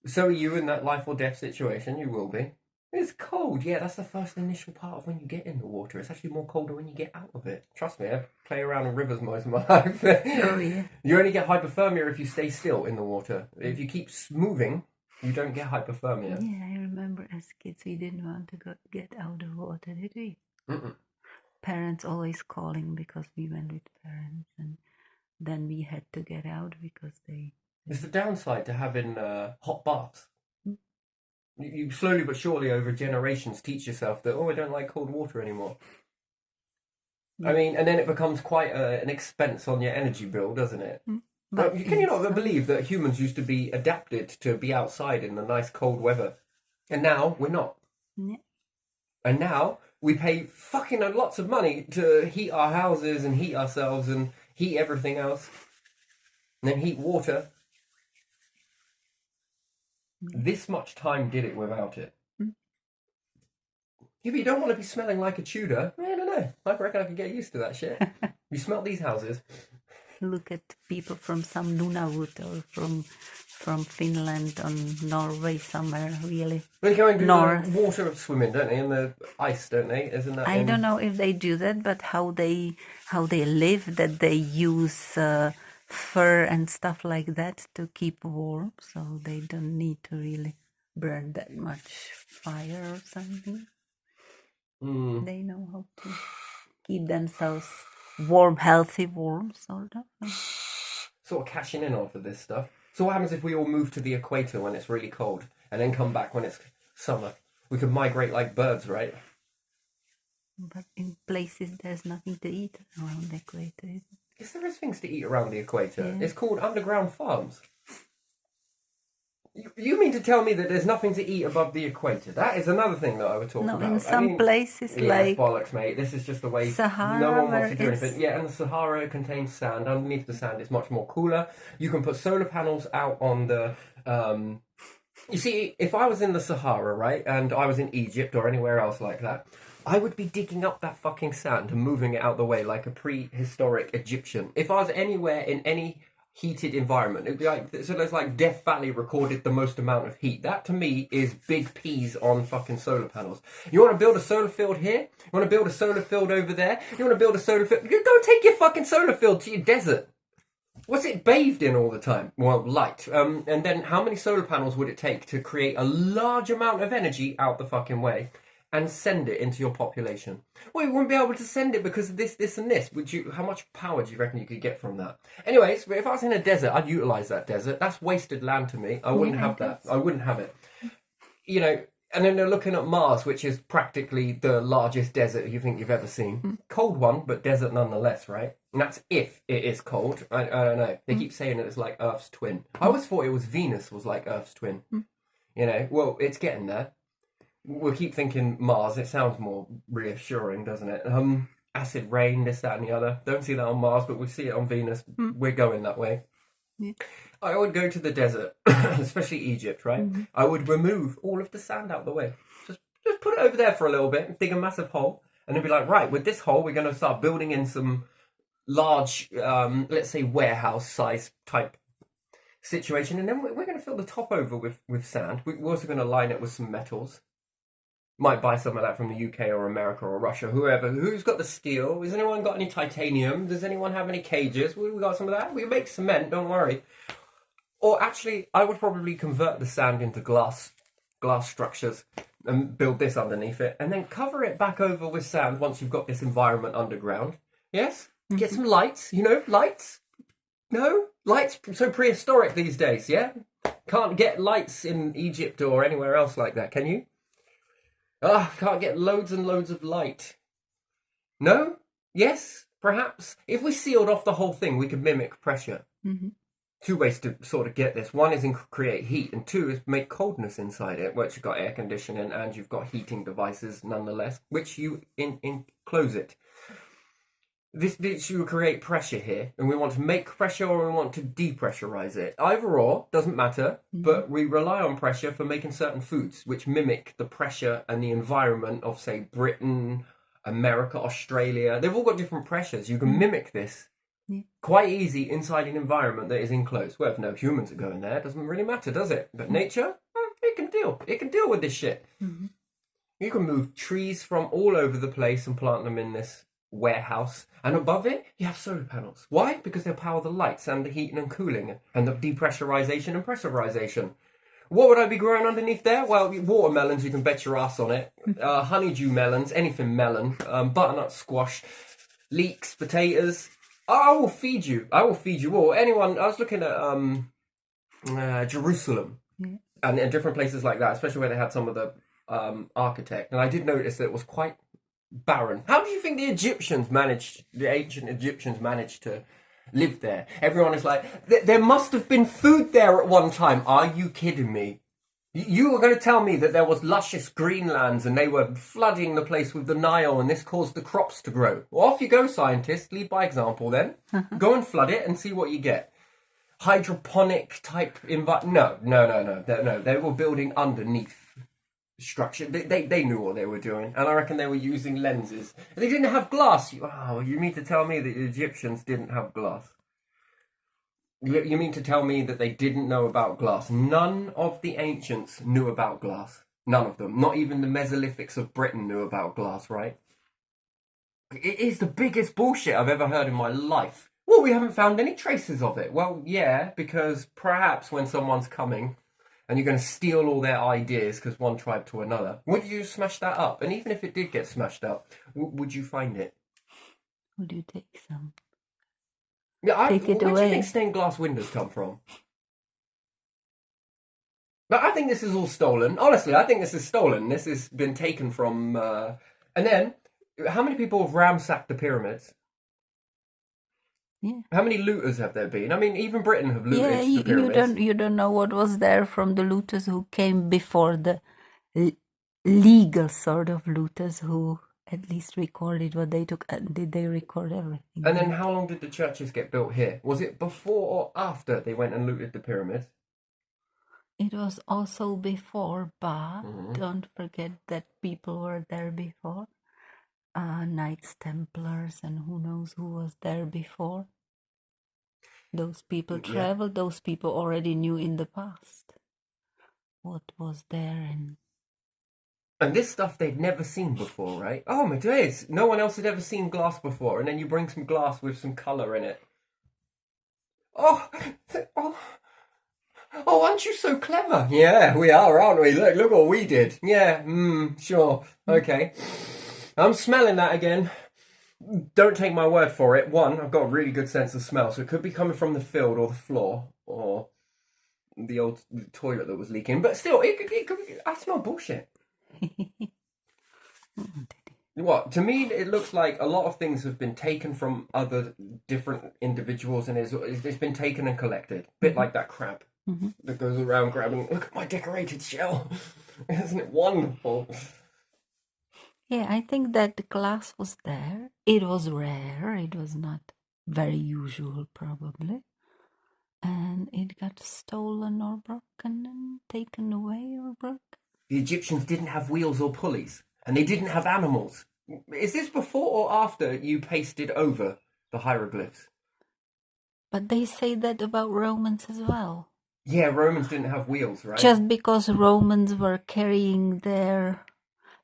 So are you in that life or death situation? You will be. It's cold. Yeah, that's the first initial part of when you get in the water. It's actually more colder when you get out of it. Trust me, I play around in rivers most of my life. Oh, yeah. You only get hypothermia if you stay still in the water. If you keep moving, you don't get hypothermia. Yeah, I remember as kids we didn't want to get out of water, did we? Parents always calling because we went with parents, and then we had to get out because they... It's the downside to having hot baths. You slowly but surely over generations teach yourself that, I don't like cold water anymore. I mean, and then it becomes quite an expense on your energy bill, doesn't it? But can you not believe that humans used to be adapted to be outside in the nice cold weather? And now we're not. Yeah. And now we pay fucking lots of money to heat our houses and heat ourselves and heat everything else. And then heat water. This much time did it without it. Yeah, but you don't want to be smelling like a Tudor. I don't know. I reckon I could get used to that shit. You smell these houses. Look at people from some Nunavut or from Finland or Norway somewhere, really. They go and do the water swimming, don't they? In the ice, don't they? Isn't that? I don't know if they do that, but how they live, that they use fur and stuff like that to keep warm, so they don't need to really burn that much fire or something. They know how to keep themselves warm, healthy, warm, sort of. Sort of cashing in off of this stuff. So what happens if we all move to the equator when it's really cold and then come back when it's summer? We could migrate like birds, right? But in places there's nothing to eat around the equator. Yes, there is things to eat around the equator. Yeah. It's called underground farms. You mean to tell me that there's nothing to eat above the equator? That is another thing that I would talk about. No, in some places like... bollocks, mate. This is just the way Sahara, no one wants to do anything. Yeah, and the Sahara contains sand. Underneath the sand, it's much more cooler. You can put solar panels out on the... You see, if I was in the Sahara, right, and I was in Egypt or anywhere else like that, I would be digging up that fucking sand and moving it out the way like a prehistoric Egyptian. If I was anywhere in any heated environment, it'd be like, so there's like Death Valley recorded the most amount of heat. That to me is big P's on fucking solar panels. You want to build a solar field here? You want to build a solar field over there? You want to build a solar field? You go take your fucking solar field to your desert. What's it bathed in all the time? Well, light. And then how many solar panels would it take to create a large amount of energy out the fucking way and send it into your population? Well, you wouldn't be able to send it because of this, and this. How much power do you reckon you could get from that? Anyways, if I was in a desert, I'd utilize that desert. That's wasted land to me. I wouldn't have that. I wouldn't have it. You know, and then they're looking at Mars, which is practically the largest desert you think you've ever seen. Cold one, but desert nonetheless, right? And that's if it is cold. I don't know. They keep saying that it's like Earth's twin. I always thought it was Venus was like Earth's twin. You know, well, it's getting there. We'll keep thinking Mars. It sounds more reassuring, doesn't it? Acid rain, this, that, and the other. Don't see that on Mars, but we see it on Venus. We're going that way. Yeah. I would go to the desert, especially Egypt, right? I would remove all of the sand out of the way. Just put it over there for a little bit, dig a massive hole, and then be like, right, with this hole, we're going to start building in some large, let's say, warehouse size type situation, and then we're going to fill the top over with sand. We're also going to line it with some metals. Might buy some of that from the UK or America or Russia, whoever. Who's got the steel? Has anyone got any titanium? Does anyone have any cages? We got some of that. We make cement, don't worry. Or actually, I would probably convert the sand into glass structures and build this underneath it, and then cover it back over with sand once you've got this environment underground. Yes? Get some lights, lights? No? Lights so prehistoric these days, yeah? Can't get lights in Egypt or anywhere else like that, can you? Can't get loads and loads of light. No? Yes? Perhaps? If we sealed off the whole thing, we could mimic pressure. Two ways to sort of get this. One is create heat, and two is make coldness inside it, which you've got air conditioning and you've got heating devices nonetheless, which you enclose it. This you create pressure here, and we want to make pressure or we want to depressurize it. Either or, doesn't matter, but we rely on pressure for making certain foods, which mimic the pressure and the environment of, say, Britain, America, Australia. They've all got different pressures. You can mimic this quite easy inside an environment that is enclosed. Well, if no humans are going there, it doesn't really matter, does it? But nature, it can deal. It can deal with this shit. You can move trees from all over the place and plant them in this warehouse, and above it you have solar panels. Why? Because they power the lights and the heating and cooling and the depressurization and pressurization. What would I be growing underneath there? Well, watermelons, you can bet your ass on it. Honeydew melons, anything melon, butternut squash, leeks, potatoes. I will feed you. I will feed you all. Anyone, I was looking at Jerusalem and different places like that, especially where they had some of the architect, and I did notice that it was quite barren. How do you think the ancient Egyptians managed to live there? Everyone is like, there must have been food there at one time. Are you kidding me? You were going to tell me that there was luscious greenlands and they were flooding the place with the Nile and this caused the crops to grow. Well, off you go, scientists. Lead by example then. Go and flood it and see what you get. Hydroponic type No. They were building underneath structure. They knew what they were doing, and I reckon they were using lenses. They didn't have glass. You mean to tell me that the Egyptians didn't have glass? You mean to tell me that they didn't know about glass? None of the ancients knew about glass. None of them. Not even the Mesolithics of Britain knew about glass, right? It is the biggest bullshit I've ever heard in my life. Well, we haven't found any traces of it. Well, yeah, because perhaps when someone's coming and you're going to steal all their ideas because one tribe to another, would you smash that up? And even if it did get smashed up, would you find it? Would you take some? Yeah, Take it where away. do you think stained glass windows come from? But I think this is all stolen. Honestly, I think this is stolen. This has been taken from... And then, how many people have ransacked the pyramids? Yeah. How many looters have there been? I mean, even Britain have looted the pyramids. You don't know what was there from the looters who came before the legal sort of looters who at least recorded what they took. Did they record everything? And then how long did the churches get built here? Was it before or after they went and looted the pyramids? It was also before, but don't forget that people were there before. Knights Templars and who knows who was there before. Those people traveled, those people already knew in the past what was there. And this stuff they'd never seen before, right? Oh my days, no one else had ever seen glass before, and then you bring some glass with some colour in it. Oh, aren't you so clever? Yeah, we are, aren't we? Look what we did. Yeah, sure, okay. I'm smelling that again. Don't take my word for it. One, I've got a really good sense of smell, so it could be coming from the field or the floor or the old toilet that was leaking. But still, it could be, I smell bullshit. What? To me, it looks like a lot of things have been taken from other different individuals and it's been taken and collected. A bit like that crab that goes around grabbing, look at my decorated shell. Isn't it wonderful? Yeah, I think that the glass was there. It was rare. It was not very usual, probably. And it got stolen or broken and taken away or broken. The Egyptians didn't have wheels or pulleys, and they didn't have animals. Is this before or after you pasted over the hieroglyphs? But they say that about Romans as well. Yeah, Romans didn't have wheels, right? Just because Romans were carrying their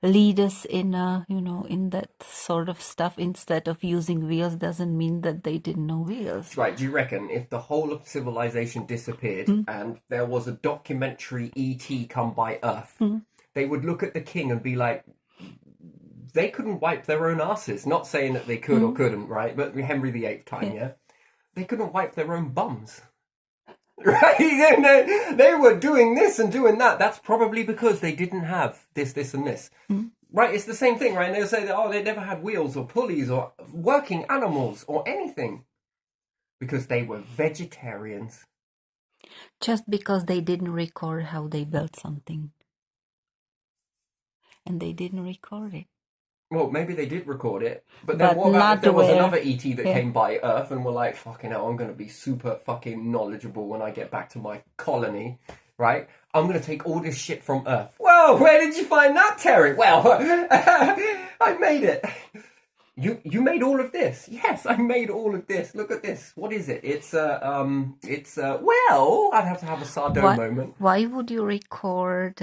leaders in in that sort of stuff instead of using wheels doesn't mean that they didn't know wheels. Right, do you reckon if the whole of civilization disappeared and there was a documentary E.T. come by Earth, they would look at the king and be like, they couldn't wipe their own asses. Not saying that they could or couldn't, right? But Henry VIII time, yeah? They couldn't wipe their own bums. Right? They were doing this and doing that. That's probably because they didn't have this, and this. Right? It's the same thing, right? And they'll say that, they never had wheels or pulleys or working animals or anything. Because they were vegetarians. Just because they didn't record how they built something. And they didn't record it. Well, maybe they did record it, but then what about if there was another ET that came by Earth and were like, fucking hell, I'm going to be super fucking knowledgeable when I get back to my colony, right? I'm going to take all this shit from Earth. Well, where did you find that, Terry? Well, I made it. You made all of this? Yes, I made all of this. Look at this. What is it? Well, I'd have to have a Sardone moment. Why would you record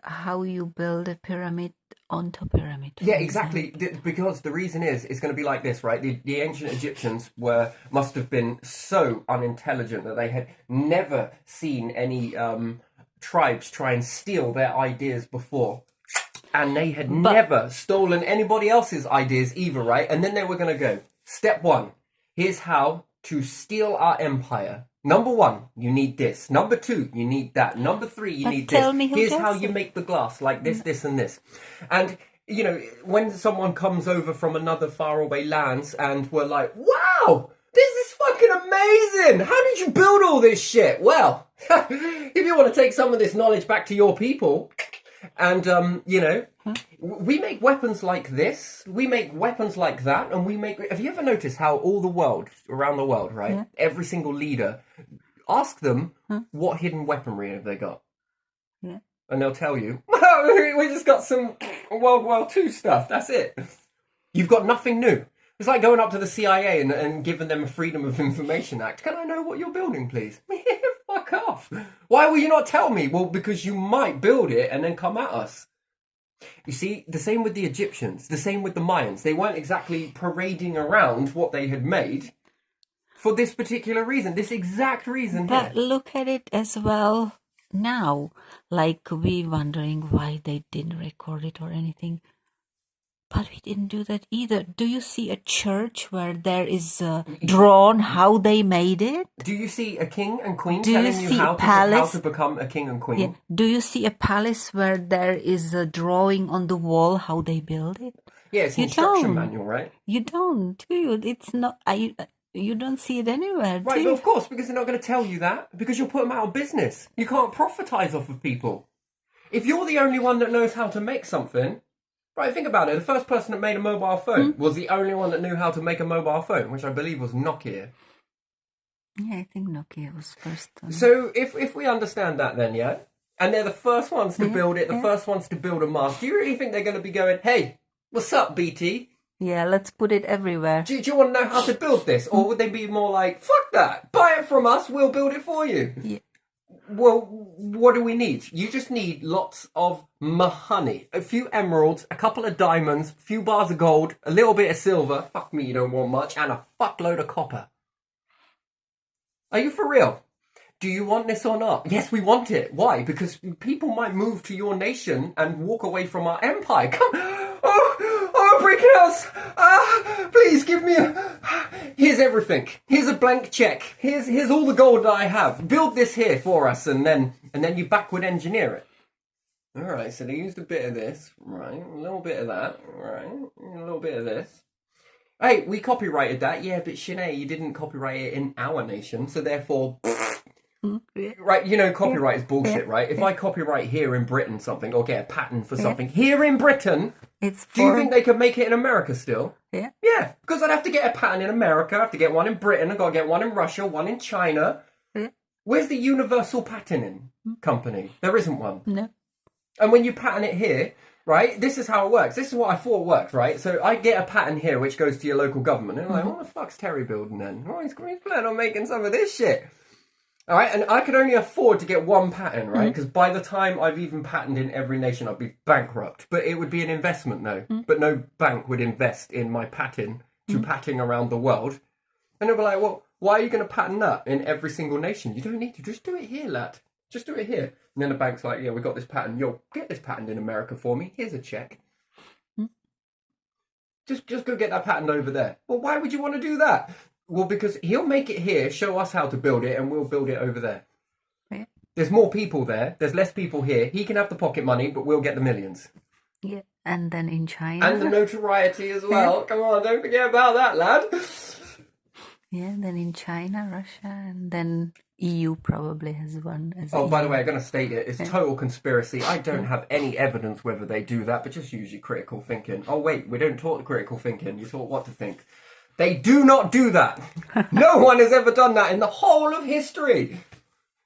how you build a pyramid onto pyramid? Yeah, exactly. Because the reason is, it's going to be like this, right? The ancient Egyptians must have been so unintelligent that they had never seen any tribes try and steal their ideas before. And they had never stolen anybody else's ideas either, right? And then they were going to go, step one, here's how to steal our empire. Number one, you need this. Number two, you need that. Number three, you need this. Here's how you make the glass, like this, and this. And, when someone comes over from another faraway lands and we're like, wow, this is fucking amazing. How did you build all this shit? Well, if you want to take some of this knowledge back to your people... And, we make weapons like this, we make weapons like that, and have you ever noticed how around the world, right? Yeah. Every single leader, ask them what hidden weaponry have they got? Yeah. And they'll tell you, we just got some World War II stuff, that's it. You've got nothing new. It's like going up to the CIA and giving them a Freedom of Information Act. Can I know what you're building, please? Fuck off. Why will you not tell me? Well, because you might build it and then come at us. You see, the same with the Egyptians, the same with the Mayans. They weren't exactly parading around what they had made for this particular reason, this exact reason. But look at it as well now. Like we wondering why they didn't record it or anything. But we didn't do that either. Do you see a church where there is drawn how they made it? Do you see a king and queen telling you how to become a king and queen? Yeah. Do you see a palace where there is a drawing on the wall how they build it? Yeah, it's an instruction manual, right? You don't, do you? It's not. You don't see it anywhere, right? But of course, because they're not going to tell you that, because you'll put them out of business. You can't profitize off of people. If you're the only one that knows how to make something. Right, think about it. The first person that made a mobile phone was the only one that knew how to make a mobile phone, which I believe was Nokia. Yeah, I think Nokia was first. So if we understand that then, yeah? And they're the first ones to build it, the first ones to build a mast. Do you really think they're going to be going, hey, what's up, BT? Yeah, let's put it everywhere. Do you want to know how to build this? Or would they be more like, fuck that, buy it from us, we'll build it for you? Yeah. Well, what do we need? You just need lots of mahoney, a few emeralds, a couple of diamonds, a few bars of gold, a little bit of silver, fuck me, you don't want much, and a fuckload of copper. Are you for real? Do you want this or not? Yes, we want it. Why? Because people might move to your nation and walk away from our empire. Come, oh, brick house. Please give me here's everything. Here's a blank check. Here's all the gold that I have. Build this here for us, and then you backward engineer it. All right. So they used a bit of this, right? A little bit of that, right? A little bit of this. Hey, we copyrighted that. Yeah, but Sinead, you didn't copyright it in our nation, so therefore. Right, you know, copyright is bullshit, right? If I copyright here in Britain something or get a patent for something here in Britain, do you think they could make it in America still? Yeah. Yeah, because I'd have to get a patent in America, I have to get one in Britain, I've got to get one in Russia, one in China. Yeah. Where's the universal patenting company? There isn't one. No. And when you patent it here, right, this is how it works. This is what I thought worked, right? So I get a patent here which goes to your local government. And I'm like, what the fuck's Terry building then? Oh, he's planning on making some of this shit. All right, and I could only afford to get one patent, right? Because by the time I've even patented in every nation, I'd be bankrupt. But it would be an investment, though. But no bank would invest in my patent to patenting around the world. And they'll be like, well, why are you going to patent that in every single nation? You don't need to. Just do it here, lad. Just do it here. And then the bank's like, yeah, we got this patent. Yo, get this patent in America for me. Here's a check. Just go get that patent over there. Well, why would you want to do that? Well, because he'll make it here, show us how to build it, and we'll build it over there. Yeah. There's more people there. There's less people here. He can have the pocket money, but we'll get the millions. Yeah, and then in China. And the notoriety as well. Come on, don't forget about that, lad. Yeah, then in China, Russia, and then EU probably has one. By the way, I'm going to state it. It's total conspiracy. I don't have any evidence whether they do that, but just use your critical thinking. Oh, wait, we don't talk critical thinking. You taught what to think. They do not do that. No one has ever done that in the whole of history.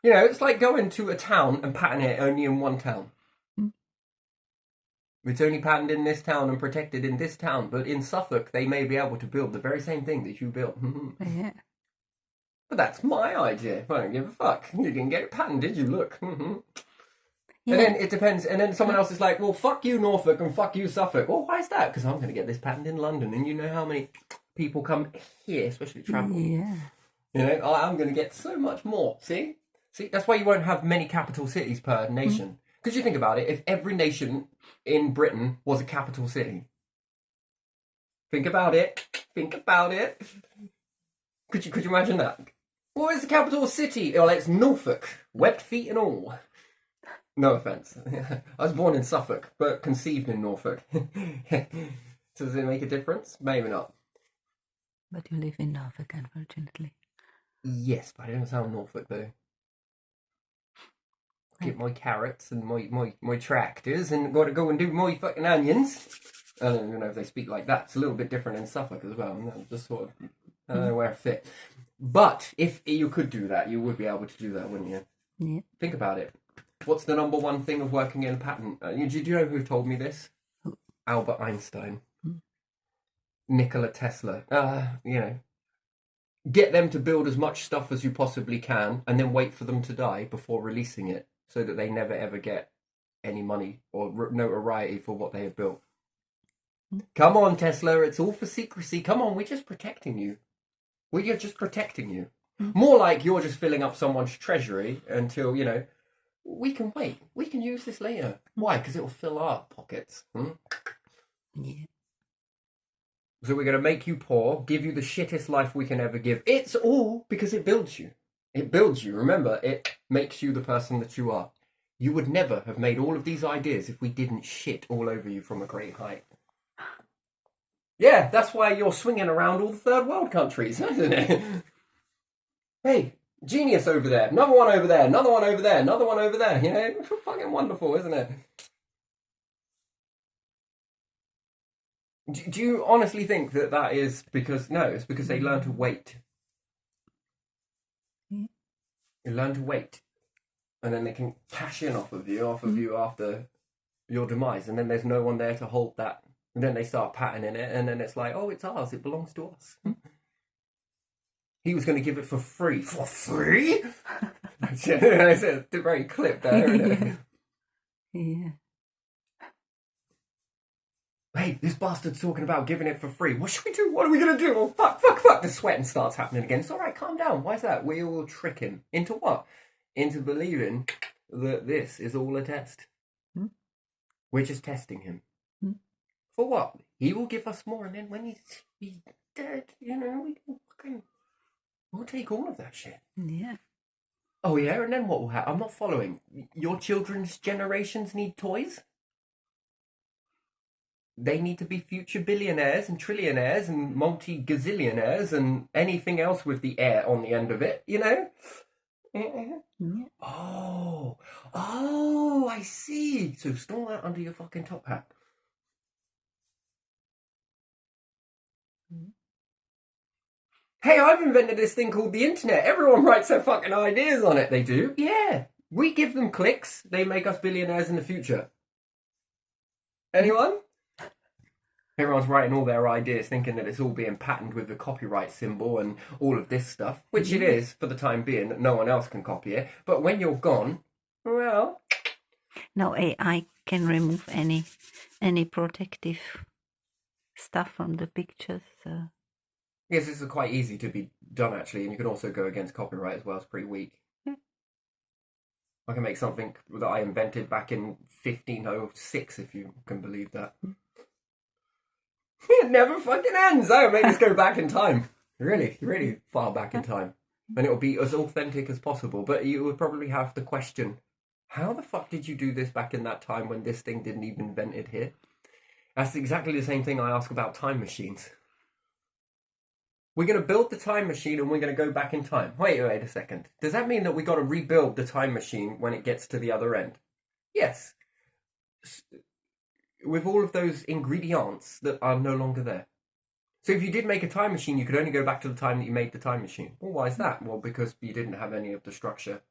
You know, it's like going to a town and patenting it only in one town. It's only patented in this town and protected in this town, but in Suffolk they may be able to build the very same thing that you built. Yeah. But that's my idea. I don't give a fuck. You didn't get it patented, did you? Look. Yeah. And then it depends. And then someone else is like, well, fuck you, Norfolk, and fuck you, Suffolk. Well, why is that? Because I'm going to get this patent in London, and you know how many people come here, especially travel. Yeah. You know, I'm going to get so much more. See, that's why you won't have many capital cities per nation. Because you think about it, if every nation in Britain was a capital city, think about it. Could you imagine that? What is the capital city? Well, it's Norfolk, webbed feet and all. No offence. I was born in Suffolk, but conceived in Norfolk. Does it make a difference? Maybe not. But you live in Norfolk, unfortunately. Yes, but I don't sound Norfolk, though. Get my carrots and my tractors and got to go and do my fucking onions. I don't even know if they speak like that. It's a little bit different in Suffolk as well. Just sort of, I don't know where I fit. But if you could do that, you would be able to do that, wouldn't you? Yeah. Think about it. What's the number one thing of working in a patent? Do you know who told me this? Who? Albert Einstein. Nikola Tesla. You know, get them to build as much stuff as you possibly can and then wait for them to die before releasing it so that they never ever get any money or notoriety for what they have built. Come on, Tesla, it's all for secrecy. Come on, we're just protecting you. We're just protecting you. More like you're just filling up someone's treasury until, you know, we can wait. We can use this later. Why? Because it will fill our pockets. Yeah. So we're going to make you poor, give you the shittest life we can ever give. It's all because it builds you. It builds you. Remember, it makes you the person that you are. You would never have made all of these ideas if we didn't shit all over you from a great height. Yeah, that's why you're swinging around all the third world countries, isn't it? Hey, genius over there, another one over there, another one over there, another one over there. You know, it's fucking wonderful, isn't it? Do you honestly think that is because... No, it's because they learn to wait. They learn to wait. And then they can cash in off of you after your demise. And then there's no one there to hold that And then they start patterning it, and then it's like, oh, it's ours. It belongs to us. He was going to give it for free. For free? It's a very clip there, isn't it? Yeah. Hey, this bastard's talking about giving it for free. What should we do? What are we going to do? Oh, fuck. The sweating starts happening again. It's all right, calm down. Why is that? We all trick him. Into what? Into believing that this is all a test. We're just testing him. For what? He will give us more, and then when he's dead, we'll take all of that shit. Yeah. Oh, yeah? And then what will happen? I'm not following. Your children's generations need toys? They need to be future billionaires and trillionaires and multi-gazillionaires and anything else with the air on the end of it, Yeah. Oh, I see. So store that under your fucking top hat. Hey, I've invented this thing called the internet. Everyone writes their fucking ideas on it. They do. Yeah. We give them clicks. They make us billionaires in the future. Anyone? Everyone's writing all their ideas thinking that it's all being patented with the copyright symbol and all of this stuff, which it is for the time being, that no one else can copy it. But when you're gone, well... No, AI can remove any protective stuff from the pictures. So. Yes, this is quite easy to be done, actually, and you can also go against copyright as well. It's pretty weak. I can make something that I invented back in 1506, if you can believe that. It never fucking ends. I'll make this go back in time. Really, really far back in time. And it'll be as authentic as possible. But you would probably have to question, how the fuck did you do this back in that time when this thing didn't even invent it here? That's exactly the same thing I ask about time machines. We're going to build the time machine and we're going to go back in time. Wait a second. Does that mean that we got to rebuild the time machine when it gets to the other end? Yes. With all of those ingredients that are no longer there. So if you did make a time machine, you could only go back to the time that you made the time machine. Well, why is that? Well, because you didn't have any of the structure.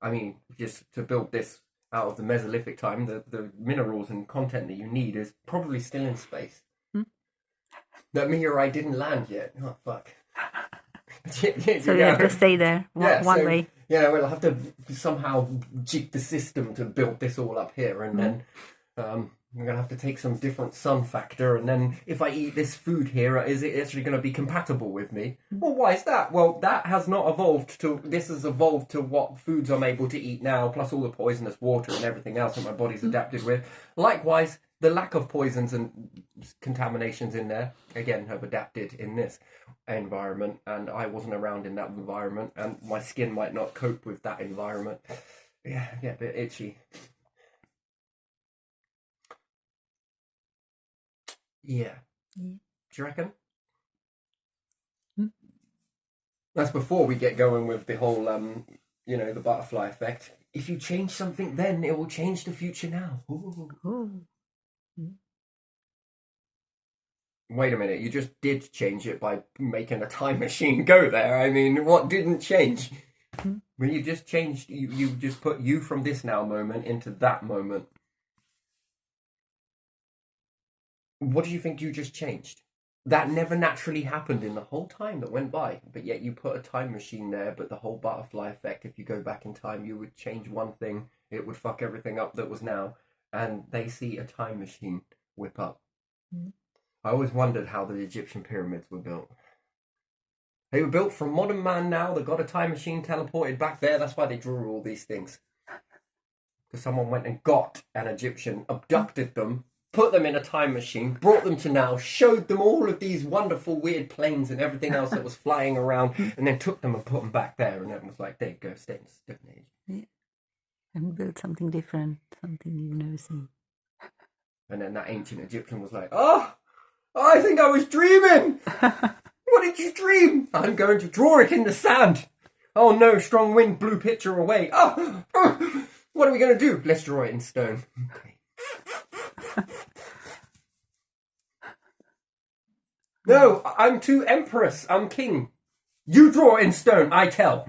I mean, just to build this out of the Mesolithic time, the minerals and content that you need is probably still in space. That meteorite didn't land yet. Oh, fuck. So you have to stay there one way. Yeah, we'll have to somehow jig the system to build this all up here, and then I'm going to have to take some different sun factor, and then if I eat this food here, is it actually going to be compatible with me? Well, why is that? Well, that has not evolved to... This has evolved to what foods I'm able to eat now, plus all the poisonous water and everything else that my body's adapted with. Likewise, the lack of poisons and contaminations in there, again, have adapted in this environment, and I wasn't around in that environment, and my skin might not cope with that environment. Yeah, a bit itchy. Yeah. Do you reckon? That's before we get going with the whole, the butterfly effect. If you change something then, it will change the future now. Ooh. Wait a minute, you just did change it by making a time machine go there. I mean, what didn't change? When you just changed, you just put you from this now moment into that moment. What do you think you just changed? That never naturally happened in the whole time that went by, but yet you put a time machine there, but the whole butterfly effect, if you go back in time, you would change one thing, it would fuck everything up that was now, and they see a time machine whip up. I always wondered how the Egyptian pyramids were built. They were built from modern man now, they got a time machine teleported back there, that's why they drew all these things. Because someone went and got an Egyptian, abducted them, put them in a time machine, brought them to now, showed them all of these wonderful weird planes and everything else that was flying around, and then took them and put them back there, and it was like, there you go, stay in the Stone Age. Yeah. And build something different, something you've never seen. And then that ancient Egyptian was like, oh, I think I was dreaming! What did you dream? I'm going to draw it in the sand. Oh no, strong wind blew picture away. Oh, what are we going to do? Let's draw it in stone. Okay. No, I'm too empress. I'm king. You draw in stone, I tell.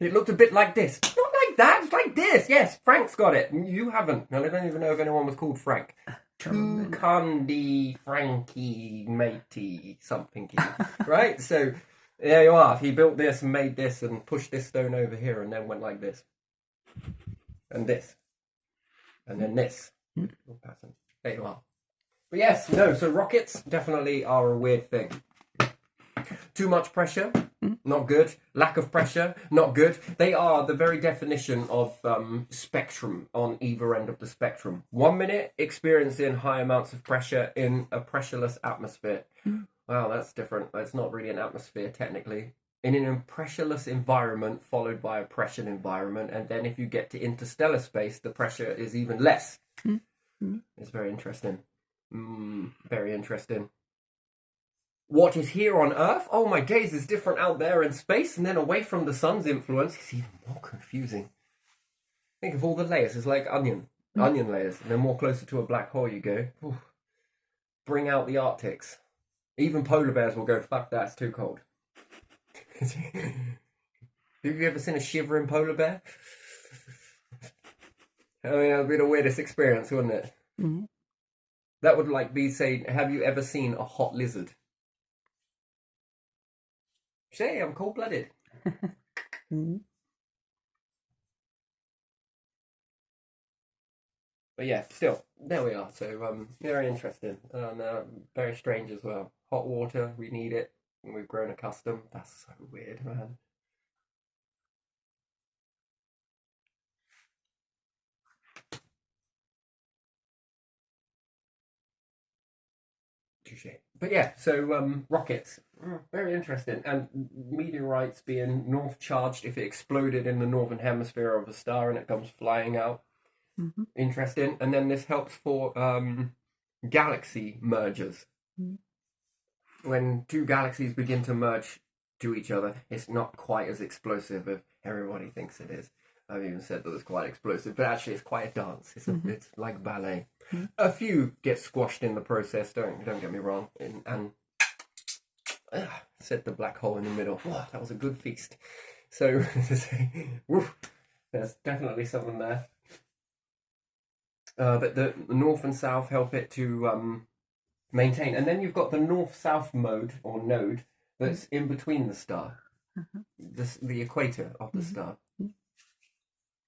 It looked a bit like this. Not like that, it's like this. Yes, Frank's got it. You haven't. No, I don't even know if anyone was called Frank. Tukandi Frankie Matey something, right? So there you are. He built this and made this and pushed this stone over here and then went like this. And this. And then this. There you are. But yes, no, so rockets definitely are a weird thing. Too much pressure, not good. Lack of pressure, not good. They are the very definition of spectrum on either end of the spectrum. 1 minute experiencing high amounts of pressure in a pressureless atmosphere. Wow, that's different. That's not really an atmosphere technically. In an pressureless environment followed by a pressured environment, and then if you get to interstellar space, the pressure is even less. It's very interesting. Very interesting. What is here on Earth? Oh my days, is different out there in space, and then away from the sun's influence, it's even more confusing. Think of all the layers. It's like onion layers, and then more closer to a black hole you go. Ooh. Bring out the Arctics. Even polar bears will go, fuck that, it's too cold. Have you ever seen a shivering polar bear? I mean, that would be the weirdest experience, wouldn't it? That would like be saying, have you ever seen a hot lizard? Say, I'm cold-blooded. But yeah, still, there we are. So, very interesting and very strange as well. Hot water, we need it, and we've grown accustomed. That's so weird, man. But yeah, so rockets, very interesting, and meteorites being north charged if it exploded in the northern hemisphere of a star and it comes flying out. Interesting, and then this helps for galaxy mergers. When two galaxies begin to merge to each other, it's not quite as explosive as everybody thinks it is. I've even said that it's quite explosive, but actually it's quite a dance. It's like ballet. A few get squashed in the process, don't get me wrong. And said the black hole in the middle. Wow, that was a good feast. So there's definitely something there. But the north and south help it to maintain. And then you've got the north-south mode or node that's in between the star, the equator of the star.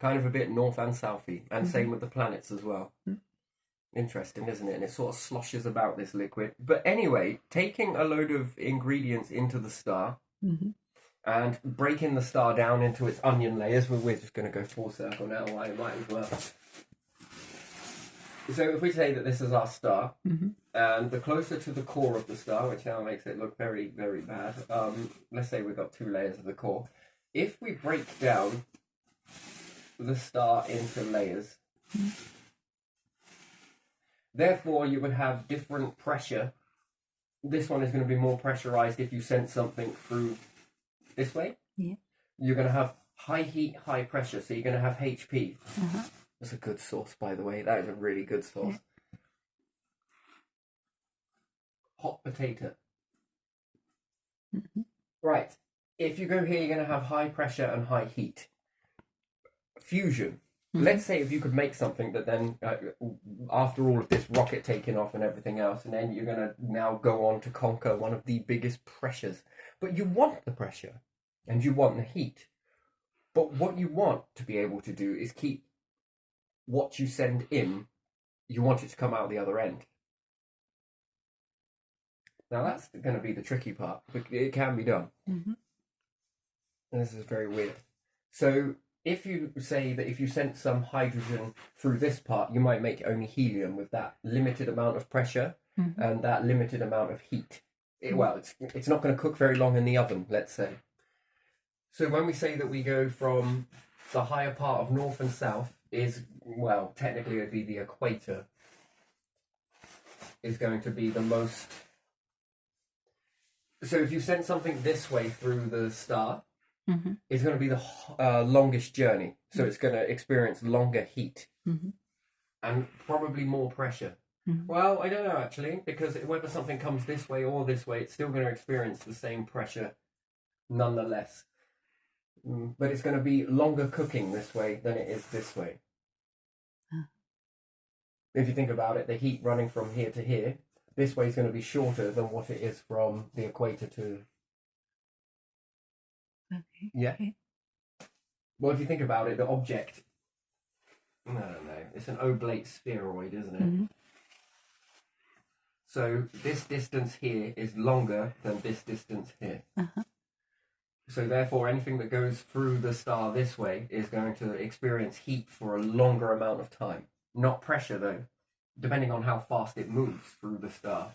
Kind of a bit north and southy, and same with the planets as well. Interesting, isn't it? And it sort of sloshes about this liquid. But anyway, taking a load of ingredients into the star and breaking the star down into its onion layers. We're just going to go full circle now. I might as well. So if we say that this is our star, and the closer to the core of the star, which now makes it look very, very bad, let's say we've got 2 layers of the core. If we break down the star into layers, therefore you would have different pressure. This one is going to be more pressurized if you send something through this way. You're going to have high heat, high pressure, so you're going to have HP. That's a good sauce, by the way. That is a really good sauce. Hot potato. Right. If you go here, you're going to have high pressure and high heat. Fusion. Let's say if you could make something that then, after all of this rocket taking off and everything else, and then you're going to now go on to conquer one of the biggest pressures. But you want the pressure, and you want the heat. But what you want to be able to do is keep what you send in, you want it to come out the other end. Now that's going to be the tricky part, but it can be done. And this is very weird. So if you say that if you sent some hydrogen through this part, you might make only helium with that limited amount of pressure and that limited amount of heat. It's not going to cook very long in the oven, let's say. So when we say that we go from the higher part of north and south is, well, technically it would be the equator, is going to be the most... So if you send something this way through the star, it's going to be the longest journey. So it's going to experience longer heat and probably more pressure. Well, I don't know, actually, because whether something comes this way or this way, it's still going to experience the same pressure nonetheless. But it's going to be longer cooking this way than it is this way. If you think about it, the heat running from here to here, this way is going to be shorter than what it is from the equator to... Okay. Yeah. Okay. Well, if you think about it, the object... I don't know. It's an oblate spheroid, isn't it? Mm-hmm. So this distance here is longer than this distance here. Uh-huh. So therefore, anything that goes through the star this way is going to experience heat for a longer amount of time. Not pressure, though, depending on how fast it moves through the star.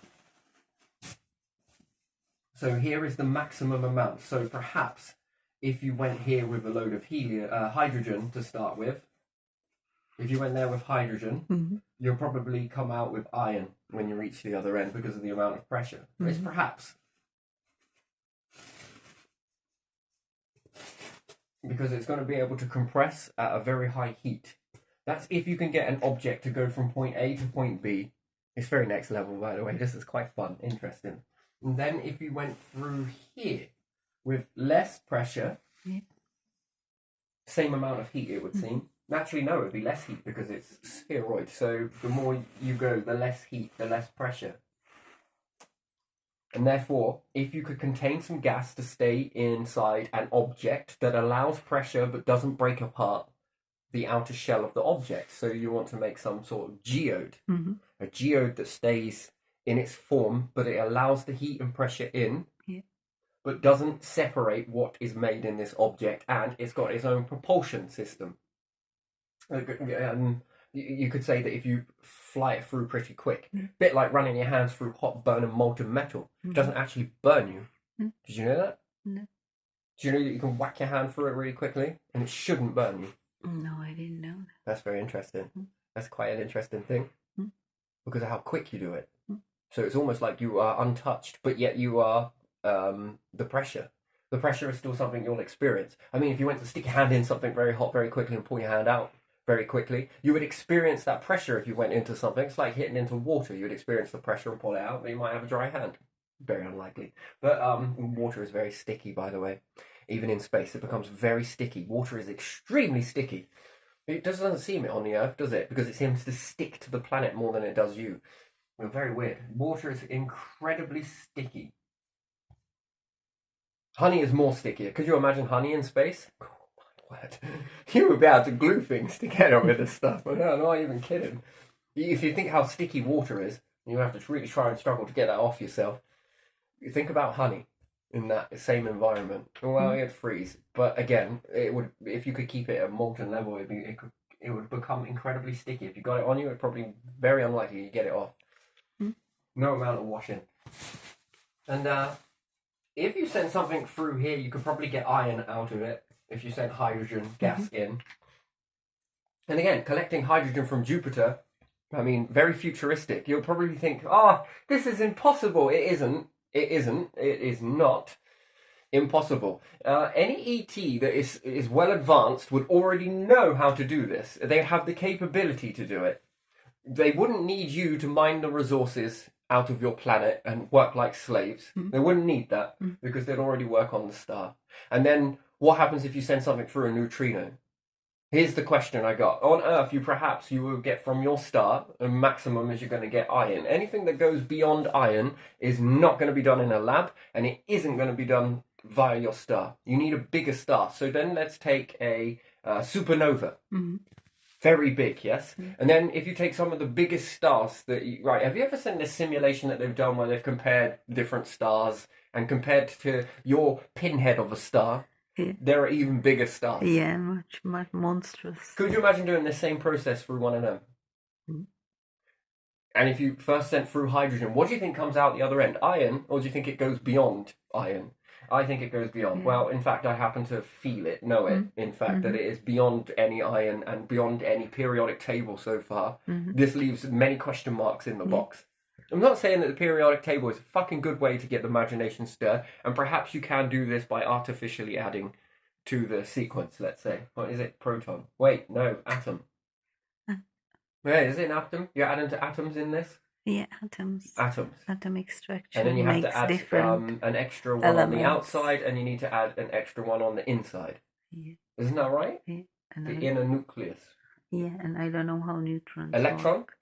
So here is the maximum amount. So perhaps if you went here with a load of hydrogen to start with, if you went there with hydrogen, Mm-hmm. you'll probably come out with iron when you reach the other end because of the amount of pressure. Mm-hmm. It's perhaps. Because it's going to be able to compress at a very high heat. That's if you can get an object to go from point A to point B. It's very next level, by the way. This is quite fun, interesting. And then if you went through here with less pressure, yeah. Same amount of heat it would seem. Naturally, no, it would be less heat because it's spheroid. So the more you go, the less heat, the less pressure. And therefore, if you could contain some gas to stay inside an object that allows pressure but doesn't break apart the outer shell of the object, so you want to make some sort of geode, Mm-hmm. a geode that stays in its form, but it allows the heat and pressure in, yeah. but doesn't separate what is made in this object, and it's got its own propulsion system. You could say that if you fly it through pretty quick, a bit like running your hands through hot burning molten metal, it doesn't actually burn you. Did you know that? No. Do you know that you can whack your hand through it really quickly and it shouldn't burn you? No, I didn't know that. That's very interesting. That's quite an interesting thing because of how quick you do it. So it's almost like you are untouched, but yet you are the pressure. The pressure is still something you'll experience. I mean, if you went to stick your hand in something very hot very quickly and pull your hand out very quickly, you would experience that pressure if you went into something. It's like hitting into water. You would experience the pressure and pull it out, but you might have a dry hand. Very unlikely. But water is very sticky, by the way. Even in space, it becomes very sticky. Water is extremely sticky. It doesn't seem it on the Earth, does it? Because it seems to stick to the planet more than it does you. Well, very weird. Water is incredibly sticky. Honey is more stickier. Could you imagine honey in space? Oh, my word. You would be able to glue things together with this stuff. But no, I'm not even kidding. If you think how sticky water is, you have to really try and struggle to get that off yourself. You think about honey in that same environment. Well, it'd freeze. But again, it would, if you could keep it at molten level, it would become incredibly sticky. If you got it on you, it'd probably very unlikely you get it off. No amount of washing. And if you sent something through here, you could probably get iron out of it if you sent hydrogen gas in. And again, collecting hydrogen from Jupiter, I mean, very futuristic. You'll probably think, this is impossible. It isn't. It isn't. It is not impossible. Any ET that is well advanced would already know how to do this. They have the capability to do it. They wouldn't need you to mine the resources out of your planet and work like slaves. They wouldn't need that because they'd already work on the star. And then what happens if you send something through a neutrino? Here's the question I got. On Earth, you will get from your star, a maximum is you're going to get iron. Anything that goes beyond iron is not going to be done in a lab, and it isn't going to be done via your star. You need a bigger star. So then let's take a supernova. Very big, yes? And then if you take some of the biggest stars right, have you ever seen this simulation that they've done where they've compared different stars and compared to your pinhead of a star? Yeah. There are even bigger stars. Yeah, much monstrous. Could you imagine doing the same process through one of them? And if you first sent through hydrogen, what do you think comes out the other end? Iron, or do you think it goes beyond iron? I think it goes beyond. Well, in fact, I happen to know it, in fact, that it is beyond any iron and beyond any periodic table so far. This leaves many question marks in the box. I'm not saying that the periodic table is a fucking good way to get the imagination stirred, and perhaps you can do this by artificially adding to the sequence, let's say. What is it? Proton. Wait, no, atom. Yeah, is it an atom? You're adding to atoms in this? Yeah, atoms. Atoms. Atom extraction. And then you have to add an extra one on the outside, and you need to add an extra one on the inside. Yeah. Isn't that right? Yeah. The inner nucleus. Yeah, and I don't know how neutrons Electron? work.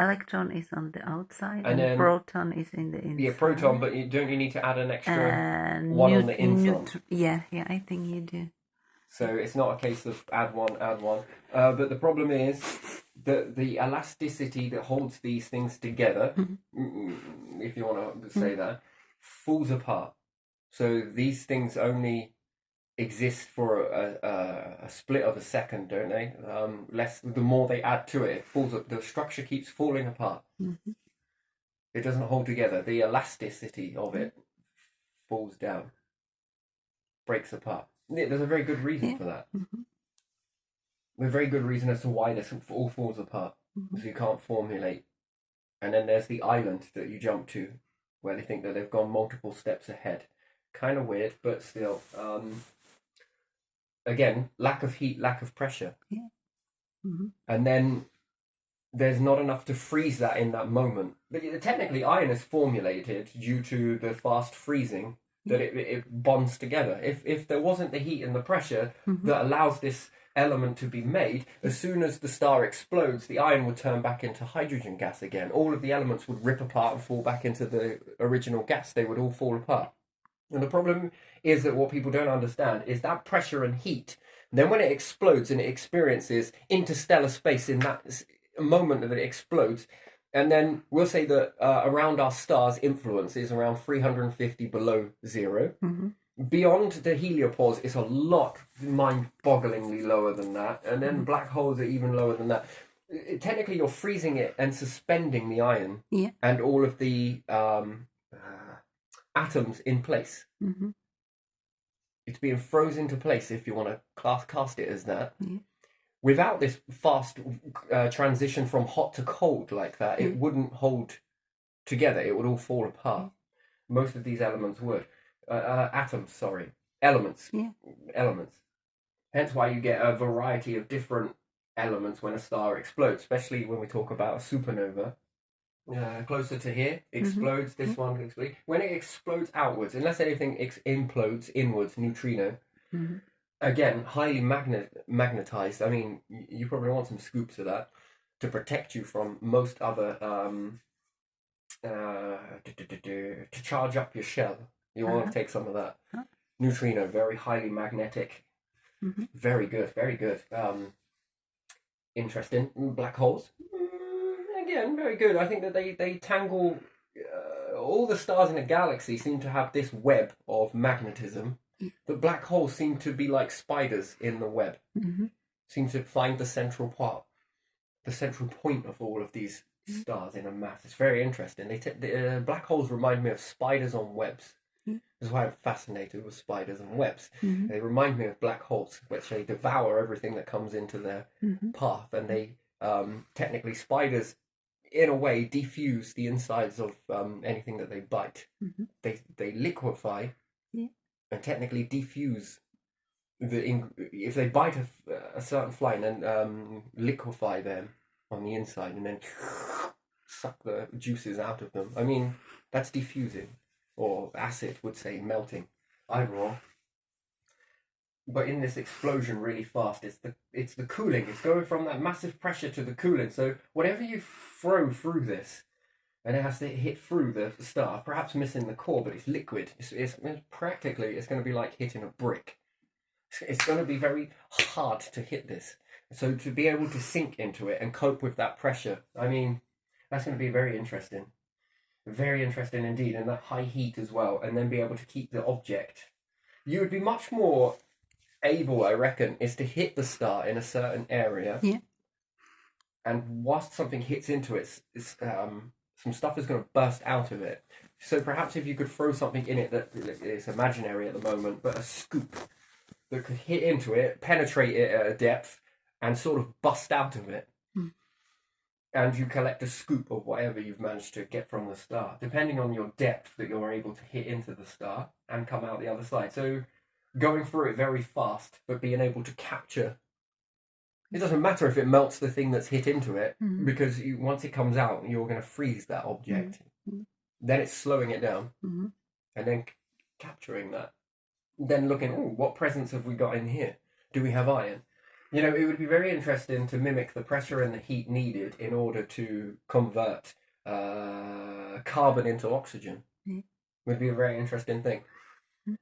electron is on the outside, And then proton is in the inside. Yeah, proton, but don't you need to add an extra and one on the inside? Yeah, I think you do. So it's not a case of add one. But the problem is that the elasticity that holds these things together, if you want to say that, falls apart. So these things only exist for a split of a second, don't they? The more they add to it, the structure keeps falling apart. It doesn't hold together. The elasticity of it falls down, breaks apart. There's a very good reason for that. A very good reason as to why this all falls apart. So you can't formulate. And then there's the island that you jump to, where they think that they've gone multiple steps ahead. Kind of weird, but still. Again, lack of heat, lack of pressure. And then there's not enough to freeze that in that moment. But technically, iron is formulated due to the fast freezing that it bonds together. If there wasn't the heat and the pressure that allows this element to be made, as soon as the star explodes, the iron would turn back into hydrogen gas again. All of the elements would rip apart and fall back into the original gas. They would all fall apart. And the problem is that what people don't understand is that pressure and heat, then when it explodes and it experiences interstellar space in that moment that it explodes, and then we'll say that around our star's influence is around 350 below zero. Beyond the heliopause, it's a lot mind-bogglingly lower than that. And then black holes are even lower than that. Technically, you're freezing it and suspending the iron and all of the atoms in place. It's being frozen into place, if you want to cast it as that. Without this fast transition from hot to cold like that, it wouldn't hold together. It would all fall apart. Most of these elements would. Elements. Elements. Hence why you get a variety of different elements when a star explodes, especially when we talk about a supernova. Closer to here, explodes, this one explodes. When it explodes outwards, unless anything implodes inwards, neutrino, again, highly magnetized. I mean, you probably want some scoops of that to protect you from most other, to charge up your shell. You want to take some of that. Neutrino, very highly magnetic. Very good, very good. Interesting. Black holes. Again, very good. I think that they tangle. All the stars in a galaxy seem to have this web of magnetism. The black holes seem to be like spiders in the web. Seem to find the central part, the central point of all of these stars in a mass. It's very interesting. The black holes remind me of spiders on webs. That's why I'm fascinated with spiders and webs. They remind me of black holes, which they devour everything that comes into their path, and they technically spiders, in a way, diffuse the insides of anything that they bite. They liquefy and technically diffuse if they bite a certain fly and then liquefy them on the inside and then suck the juices out of them. I mean, that's diffusing, or acid would say melting, either or. But in this explosion really fast, it's the cooling. It's going from that massive pressure to the cooling. So whatever you throw through this, and it has to hit through the star, perhaps missing the core, but it's liquid. It's practically, it's going to be like hitting a brick. It's going to be very hard to hit this. So to be able to sink into it and cope with that pressure, I mean, that's going to be very interesting. Very interesting indeed, and that high heat as well, and then be able to keep the object. You would be much more able, I reckon, is to hit the star in a certain area. And whilst something hits into it, some stuff is going to burst out of it. So perhaps if you could throw something in it that is imaginary at the moment, but a scoop that could hit into it, penetrate it at a depth, and sort of bust out of it. And you collect a scoop of whatever you've managed to get from the star, depending on your depth that you're able to hit into the star and come out the other side. So going through it very fast, but being able to capture. It doesn't matter if it melts the thing that's hit into it, because once it comes out, you're going to freeze that object. Then it's slowing it down, and then capturing that. Then looking, what presents have we got in here? Do we have iron? You know, it would be very interesting to mimic the pressure and the heat needed in order to convert carbon into oxygen. Would be a very interesting thing.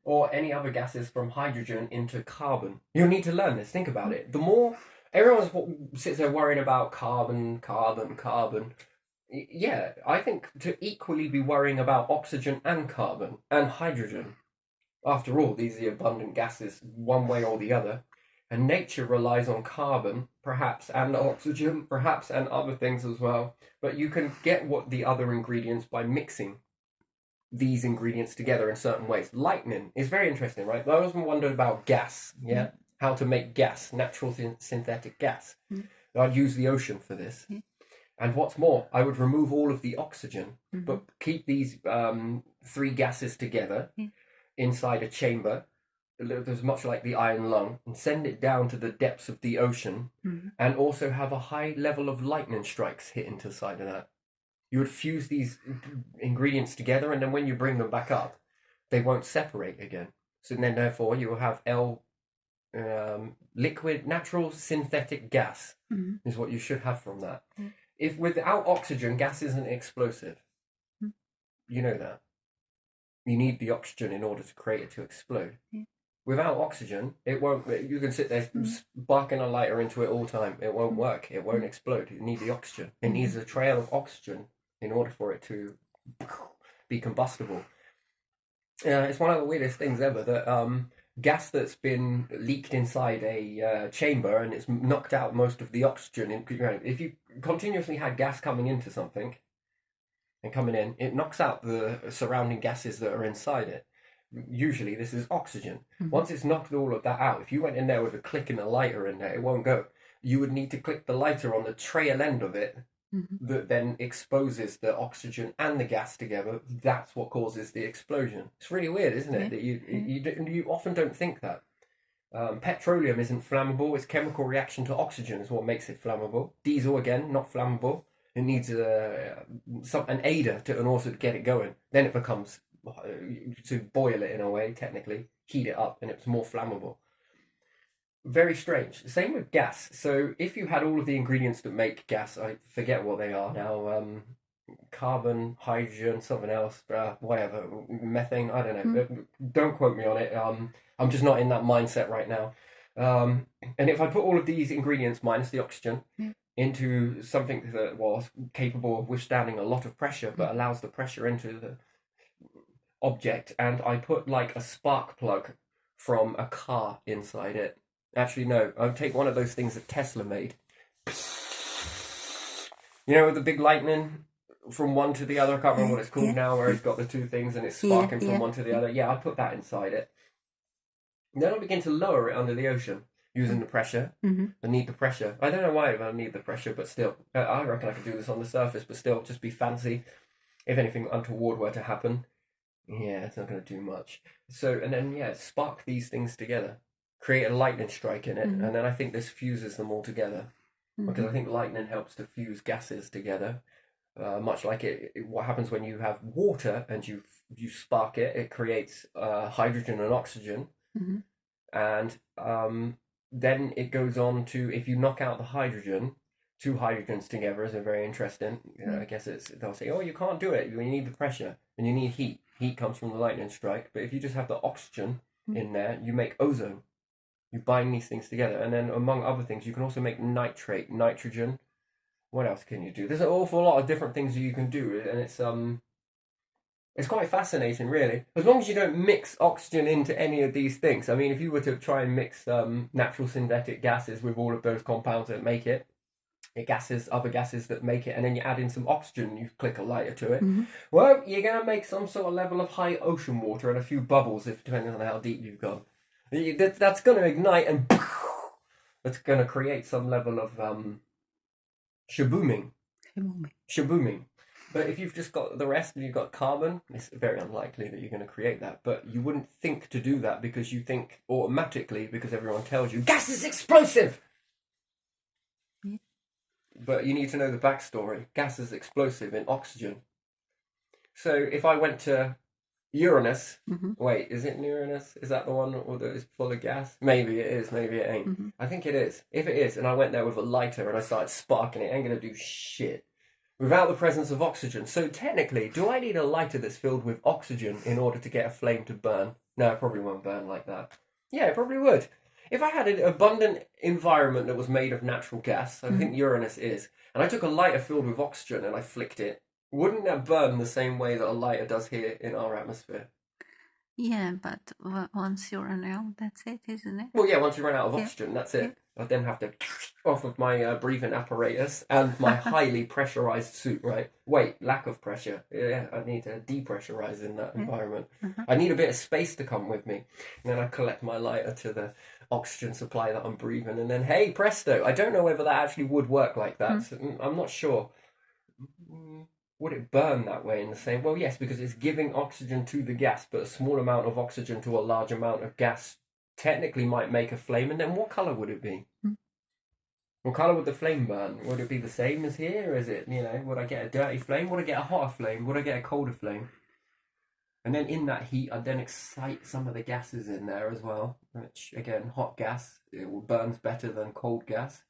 Or any other gases from hydrogen into carbon. You'll need to learn this. Think about it. The more everyone sits there worrying about carbon, carbon, carbon. Yeah, I think to equally be worrying about oxygen and carbon and hydrogen. After all, these are the abundant gases, one way or the other. And nature relies on carbon, perhaps, and oxygen, perhaps, and other things as well. But you can get what the other ingredients by mixing these ingredients together in certain ways. Lightning is very interesting, right? I often wondered about gas, yeah? How to make gas, natural synthetic gas. I'd use the ocean for this. And what's more, I would remove all of the oxygen, but keep these three gases together inside a chamber, there's much like the iron lung, and send it down to the depths of the ocean, and also have a high level of lightning strikes hit into the side of that. You would fuse these ingredients together, and then when you bring them back up, they won't separate again. So then, therefore, you will have liquid, natural synthetic gas is what you should have from that. If without oxygen, gas isn't explosive. You know that. You need the oxygen in order to create it to explode. Without oxygen, it won't. You can sit there sparking a lighter into it all the time. It won't work. It won't explode. You need the oxygen. It needs a trail of oxygen in order for it to be combustible. It's one of the weirdest things ever that gas that's been leaked inside a chamber and it's knocked out most of the oxygen. If you continuously had gas coming into something and coming in, it knocks out the surrounding gases that are inside it. Usually this is oxygen. Once it's knocked all of that out, if you went in there with a click and a lighter in there, it won't go. You would need to click the lighter on the trail end of it that then exposes the oxygen and the gas together. That's what causes the explosion. It's really weird, isn't it? That you often don't think that. Petroleum isn't flammable. Its chemical reaction to oxygen is what makes it flammable. Diesel, again, not flammable. It needs an aider in order to get it going. Then it becomes, to boil it in a way, technically, heat it up, and it's more flammable. Very strange. Same with gas. So if you had all of the ingredients that make gas, I forget what they are now, carbon, hydrogen, something else, whatever, methane, I don't know. Don't quote me on it. I'm just not in that mindset right now. And if I put all of these ingredients minus the oxygen into something that was capable of withstanding a lot of pressure, but allows the pressure into the object, and I put like a spark plug from a car inside it. Actually, no, I'll take one of those things that Tesla made. You know, the big lightning from one to the other. I can't remember what it's called now, where it's got the two things and it's sparking from one to the other. Yeah, I put that inside it. Then I'll begin to lower it under the ocean using the pressure. I need the pressure. I don't know why I need the pressure, but still, I reckon I could do this on the surface, but still, just be fancy. If anything untoward were to happen, yeah, it's not going to do much. So, and then, spark these things together. Create a lightning strike in it, and then I think this fuses them all together. Because I think lightning helps to fuse gases together. Much like what happens when you have water and you spark it, it creates hydrogen and oxygen. And then it goes on to, if you knock out the hydrogen, two hydrogens together is very interesting. I guess they'll say, oh, you can't do it. You need the pressure and you need heat. Heat comes from the lightning strike. But if you just have the oxygen in there, you make ozone. You bind these things together. And then among other things, you can also make nitrate, nitrogen. What else can you do? There's an awful lot of different things you can do. And it's quite fascinating, really. As long as you don't mix oxygen into any of these things. I mean, if you were to try and mix natural synthetic gases with all of those compounds that make it, other gases that make it, and then you add in some oxygen, you click a lighter to it, well, you're going to make some sort of level of high ocean water and a few bubbles, depending on how deep you've gone. That's going to ignite, and that's going to create some level of shabooming. But if you've just got the rest and you've got carbon, it's very unlikely that you're going to create that. But you wouldn't think to do that because you think automatically, because everyone tells you, gas is explosive! But you need to know the backstory. Gas is explosive in oxygen. So if I went to Uranus. Wait, is it Uranus? Is that the one that is full of gas? Maybe it is, maybe it ain't. I think it is. If it is, and I went there with a lighter and I started sparking it ain't gonna do shit without the presence of oxygen. So technically, do I need a lighter that's filled with oxygen in order to get a flame to burn? No, it probably won't burn like that. Yeah, it probably would. If I had an abundant environment that was made of natural gas, I think Uranus is, and I took a lighter filled with oxygen and I flicked it, wouldn't that burn the same way that a lighter does here in our atmosphere? Yeah, but once you run out, that's it, isn't it? Well, yeah, once you run out of oxygen, that's it. I then have to off of my breathing apparatus and my highly pressurized suit, right? Wait, lack of pressure. Yeah, I need to depressurize in that environment. I need a bit of space to come with me. And then I collect my lighter to the oxygen supply that I'm breathing, and then, hey, presto. I don't know whether that actually would work like that. So I'm not sure. Would it burn that way in the same? Well, yes, because it's giving oxygen to the gas, but a small amount of oxygen to a large amount of gas technically might make a flame. And then what color would it be? What color would the flame burn? Would it be the same as here? Is it, would I get a dirty flame? Would I get a hotter flame? Would I get a colder flame? And then in that heat, I'd then excite some of the gases in there as well, which, again, hot gas, it burns better than cold gas.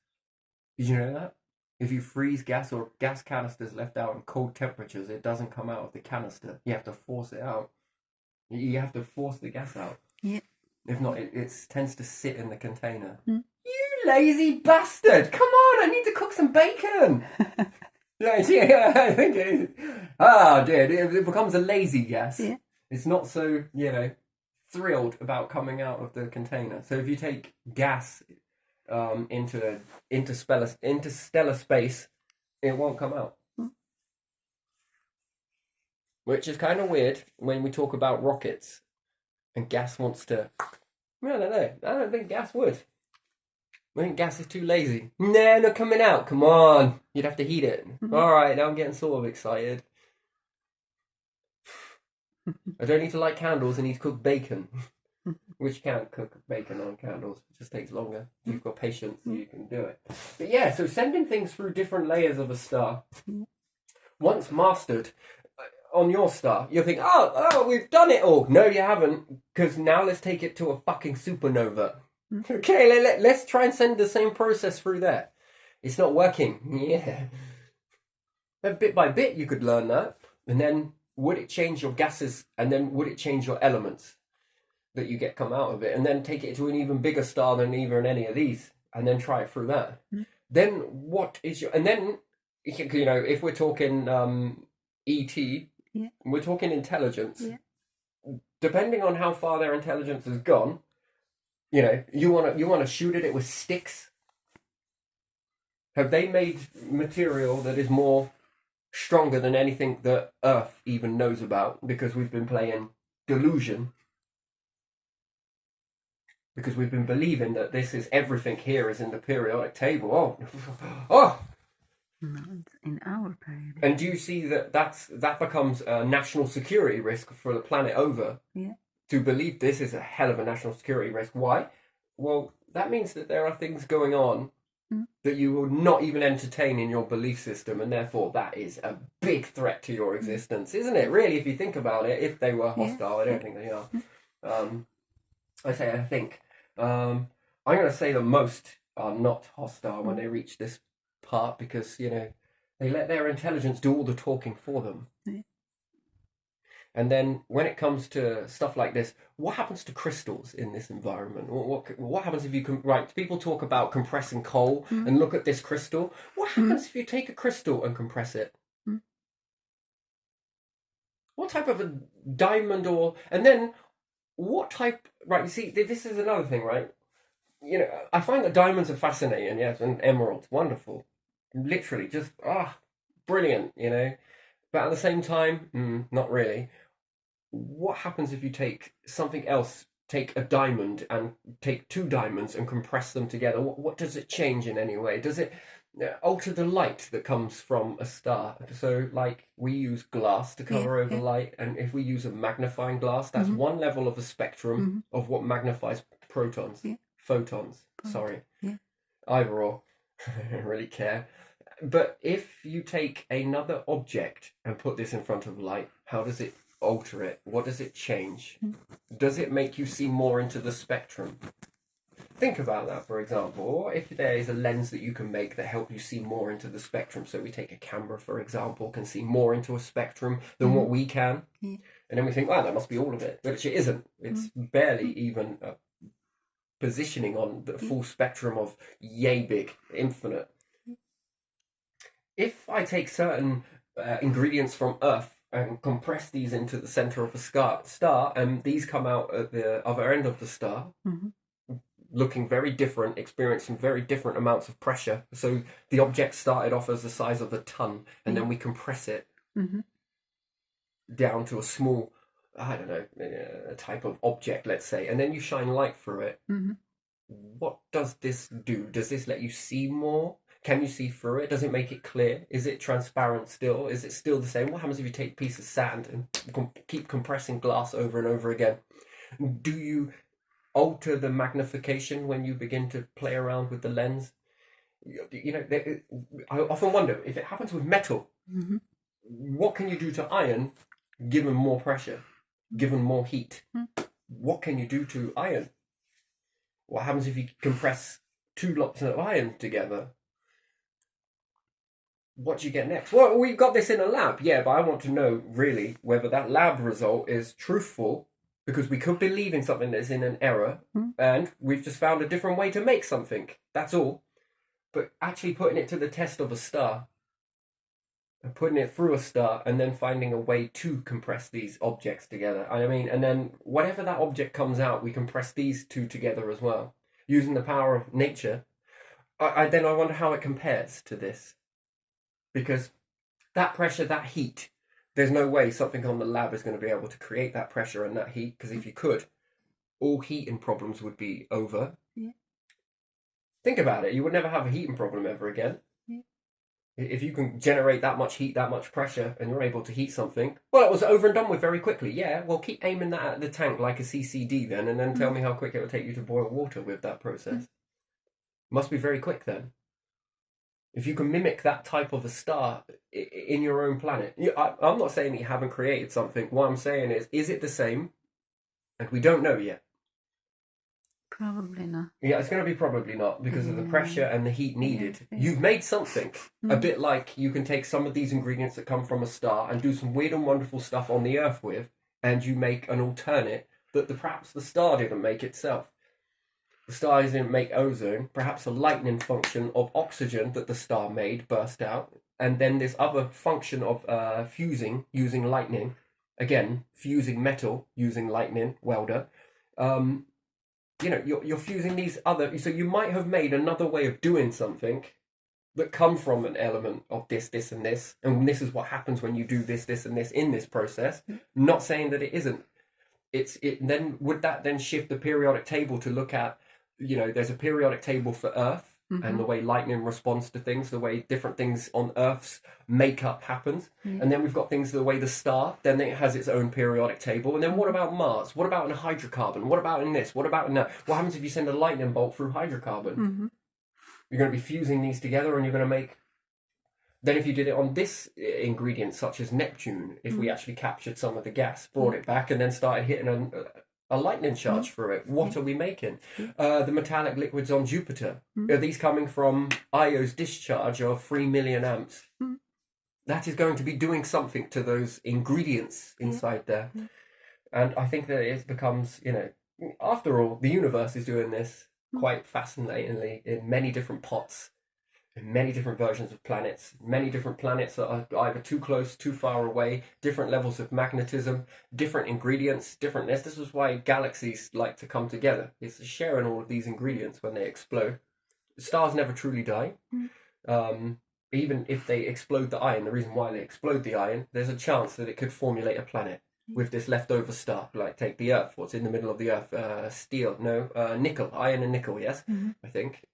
Did you know that? If you freeze gas or gas canisters left out in cold temperatures, it doesn't come out of the canister. You have to force it out. You have to force the gas out. Yeah. If not, it tends to sit in the container. You lazy bastard! Come on, I need to cook some bacon! Yeah, I think it is. Ah, dear, it becomes a lazy gas. Yeah. It's not so, thrilled about coming out of the container. So if you take gas into stellar space, it won't come out. Which is kind of weird when we talk about rockets and gas wants to... I don't know. I don't think gas would. I think gas is too lazy. No, not coming out. Come on. You'd have to heat it. All right, now I'm getting sort of excited. I don't need to light candles. I need to cook bacon. Which you can't cook bacon on candles. It just takes longer. If you've got patience, you can do it. But yeah, so sending things through different layers of a star. Once mastered on your star, you'll think, oh, we've done it all. No, you haven't. Because now let's take it to a fucking supernova. Okay, let's try and send the same process through there. It's not working. Yeah. But bit by bit, you could learn that. And then would it change your gases? And then would it change your elements that you get come out of it? And then take it to an even bigger star than even any of these. And then try it through that. Then what is your... And then, if we're talking E.T., we're talking intelligence. Depending on how far their intelligence has gone, you want to shoot at it with sticks. Have they made material that is more stronger than anything that Earth even knows about? Because we've been playing delusion. Because we've been believing that this is everything here is in the periodic table. Oh. No, it's in our period. And do you see that becomes a national security risk for the planet over? Yeah. To believe this is a hell of a national security risk. Why? Well, that means that there are things going on that you will not even entertain in your belief system, and therefore that is a big threat to your existence, isn't it? Really, if you think about it, if they were hostile, I don't think they are. I think. I'm going to say that most are not hostile when they reach this part because, they let their intelligence do all the talking for them. And then when it comes to stuff like this, what happens to crystals in this environment? What happens if you can... Right, people talk about compressing coal and look at this crystal. What happens if you take a crystal and compress it? What type of a diamond or... And then what type... Right, you see, this is another thing, right? I find that diamonds are fascinating, yes, and emeralds, wonderful. Literally, just, brilliant, But at the same time, not really. What happens if you take something else, take a diamond and take two diamonds and compress them together? What does it change in any way? Does it alter the light that comes from a star? So, like, we use glass to cover over light, and if we use a magnifying glass, that's one level of a spectrum of what magnifies photons. Sorry. Either or. I don't really care. But if you take another object and put this in front of light, how does it alter it? What does it change? Does it make you see more into the spectrum? Think about that, for example. What if there is a lens that you can make that help you see more into the spectrum? So we take a camera, for example, can see more into a spectrum than what we can. And then we think, wow, that must be all of it. But it isn't. It's barely even positioning on the full spectrum of yay big, infinite. If I take certain ingredients from Earth and compress these into the center of a star, and these come out at the other end of the star, looking very different, experiencing very different amounts of pressure. So the object started off as the size of a ton, and then we compress it down to a small, I don't know, a type of object, let's say, and then you shine light through it. What does this do? Does this let you see more? Can you see through it? Does it make it clear? Is it transparent still? Is it still the same? What happens if you take a piece of sand and keep compressing glass over and over again? Do you alter the magnification when you begin to play around with the lens? You know, I often wonder if it happens with metal, what can you do to iron given more pressure, given more heat? What can you do to iron? What happens if you compress two lots of iron together? What do you get next? Well, we've got this in a lab, yeah, but I want to know really whether that lab result is truthful, because we could believe in something that's in an error, and we've just found a different way to make something. That's all. But actually putting it to the test of a star, and putting it through a star, and then finding a way to compress these objects together. I mean, and then whatever that object comes out, we compress these two together as well, using the power of nature. Then I wonder how it compares to this. Because that pressure, that heat, there's no way something on the lab is going to be able to create that pressure and that heat, because if you could, all heating problems would be over. Think about it. You would never have a heating problem ever again. If you can generate that much heat, that much pressure, and you're able to heat something, well, it was over and done with very quickly. Yeah, well, keep aiming that at the tank like a CCD then, and then tell me how quick it would take you to boil water with that process. Must be very quick then. If you can mimic that type of a star in your own planet. I'm not saying that you haven't created something. What I'm saying is it the same? And we don't know yet. Probably not. Yeah, it's going to be probably not, because of the pressure and the heat needed. You've made something. A bit like you can take some of these ingredients that come from a star and do some weird and wonderful stuff on the Earth with, and you make an alternate that perhaps the star didn't make itself. The star didn't make ozone, perhaps a lightning function of oxygen that the star made burst out, and then this other function of fusing using lightning, again, fusing metal using lightning, welder. You know, you're fusing these other, so you might have made another way of doing something that come from an element of this, and this, and this is what happens when you do this, and this in this process. Not saying that it isn't. Then would that then shift the periodic table to look at, you know, there's a periodic table for Earth and the way lightning responds to things, the way different things on Earth's makeup happens. And then we've got things the way the star, then it has its own periodic table. And then what about Mars? What about in a hydrocarbon? What about in this? What about in that? What happens if you send a lightning bolt through hydrocarbon? You're going to be fusing these together, and you're going to make... Then if you did it on this ingredient, such as Neptune, if we actually captured some of the gas, brought it back, and then started hitting a lightning charge through it, what are we making? The metallic liquids on Jupiter, are these coming from Io's discharge of 3 million amps? That is going to be doing something to those ingredients inside there. And I think that it becomes, you know, after all, the universe is doing this quite fascinatingly in many different pots, in many different versions of planets, many different planets that are either too close, too far away, different levels of magnetism, different ingredients, differentness. This is why galaxies like to come together. It's sharing all of these ingredients when they explode. Stars never truly die. Even if they explode the iron, the reason why they explode the iron, there's a chance that it could formulate a planet with this leftover star. Like take the Earth, what's in the middle of the Earth? Nickel, iron and nickel, yes, I think.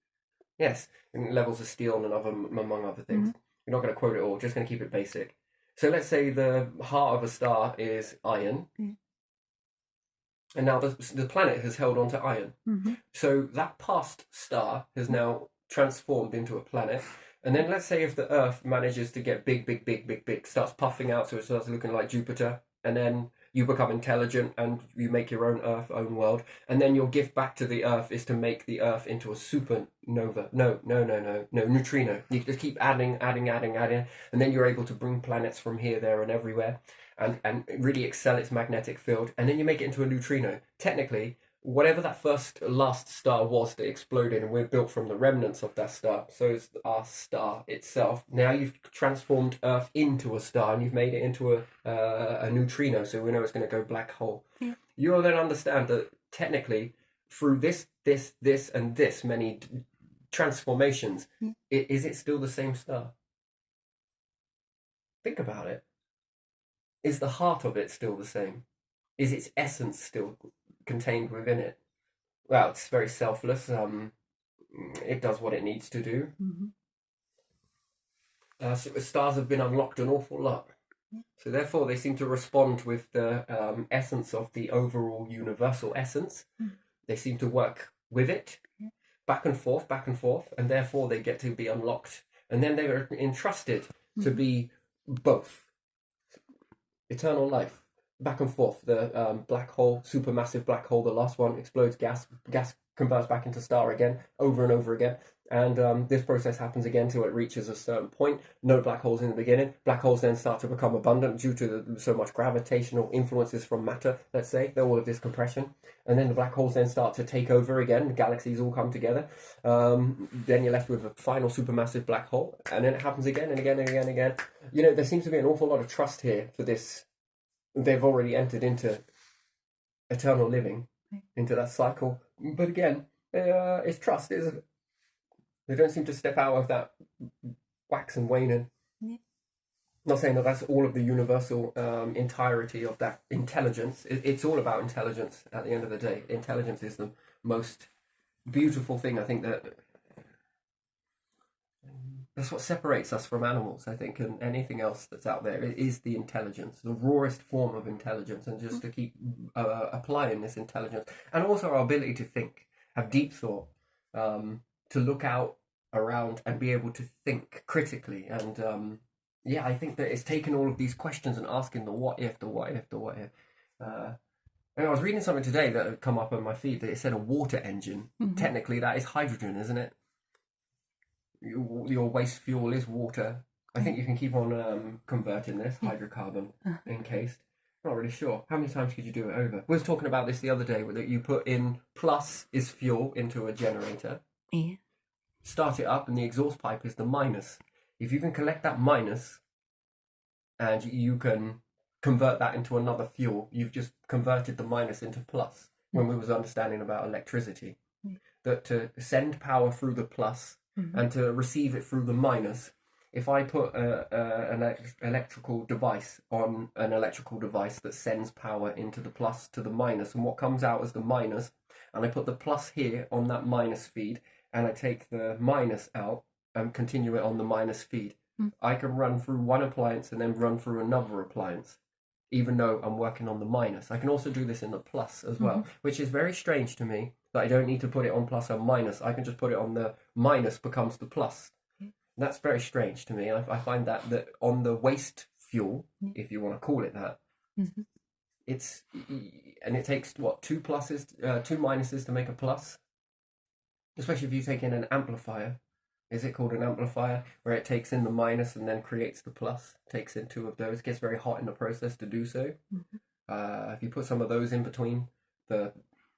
Yes, and levels of steel and among other things. We're not going to quote it all, just going to keep it basic. So let's say the heart of a star is iron, and now the planet has held on to iron. So that past star has now transformed into a planet. And then let's say if the Earth manages to get big, starts puffing out, so it starts looking like Jupiter, and then you become intelligent and you make your own Earth, own world, and then your gift back to the Earth is to make the Earth into a supernova. No, neutrino. You just keep adding, and then you're able to bring planets from here, there, and everywhere, and really excel its magnetic field, and then you make it into a neutrino. Technically, whatever that last star was that exploded, and we're built from the remnants of that star, so it's our star itself. Now you've transformed Earth into a star, and you've made it into a neutrino, so we know it's going to go black hole. Yeah. You'll then understand that technically, through this, and this many transformations, is it still the same star? Think about it. Is the heart of it still the same? Is its essence still contained within it? Well, it's very selfless. It does what it needs to do. So the stars have been unlocked an awful lot. So therefore, they seem to respond with the essence of the overall universal essence. They seem to work with it, back and forth, and therefore they get to be unlocked. And then they are entrusted to be both. Eternal life. Back and forth. The black hole, supermassive black hole, the last one explodes, gas converts back into star again, over and over again. And this process happens again till it reaches a certain point. No black holes in the beginning. Black holes then start to become abundant due to so much gravitational influences from matter, let's say, all of this compression. And then the black holes then start to take over again. The galaxies all come together. Then you're left with a final supermassive black hole. And then it happens again and again and again and again. You know, there seems to be an awful lot of trust here for this. They've already entered into eternal living, into that cycle. But again, it's trust, isn't it? They don't seem to step out of that wax and waning. Not saying that that's all of the universal entirety of that intelligence. It's all about intelligence at the end of the day. Intelligence is the most beautiful thing, I think, that's what separates us from animals, I think, and anything else that's out there. It is the intelligence, the rawest form of intelligence, and just to keep applying this intelligence. And also our ability to think, have deep thought, to look out around and be able to think critically. And I think that it's taken all of these questions and asking the what if. And I was reading something today that had come up on my feed that it said a water engine. Technically, that is hydrogen, isn't it? Your waste fuel is water. I think you can keep on converting this hydrocarbon encased. Not really sure. How many times could you do it over? We were talking about this the other day, that you put in plus is fuel into a generator. Yeah. Start it up, and the exhaust pipe is the minus. If you can collect that minus, and you can convert that into another fuel, you've just converted the minus into plus. When we was understanding about electricity, that to send power through the plus and to receive it through the minus. If I put an electrical device on an electrical device that sends power into the plus to the minus, and what comes out as the minus, and I put the plus here on that minus feed, and I take the minus out and continue it on the minus feed, I can run through one appliance and then run through another appliance, even though I'm working on the minus. I can also do this in the plus as well, which is very strange to me, that I don't need to put it on plus or minus. I can just put it on the minus becomes the plus. That's very strange to me. I find that on the waste fuel, if you want to call it that, and it takes two minuses to make a plus. Especially if you take in an amplifier. Is it called an amplifier? Where it takes in the minus and then creates the plus. Takes in two of those. Gets very hot in the process to do so. If you put some of those in between the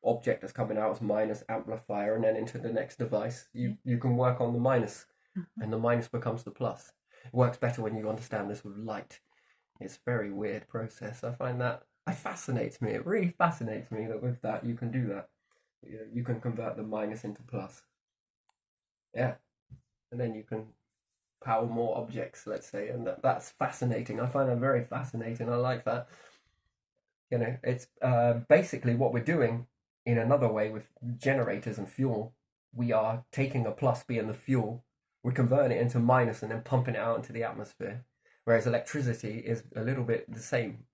object that's coming out as minus amplifier and then into the next device, you can work on the minus. And the minus becomes the plus. It works better when you understand this with light. It's a very weird process. I find that fascinates me. It really fascinates me that with that you can do that. You can convert the minus into plus. Yeah. And then you can power more objects, let's say. And that's fascinating. I find that very fascinating. I like that. You know, it's basically what we're doing in another way with generators and fuel. We are taking a plus being the fuel, we're converting it into minus and then pumping it out into the atmosphere. Whereas electricity is a little bit the same,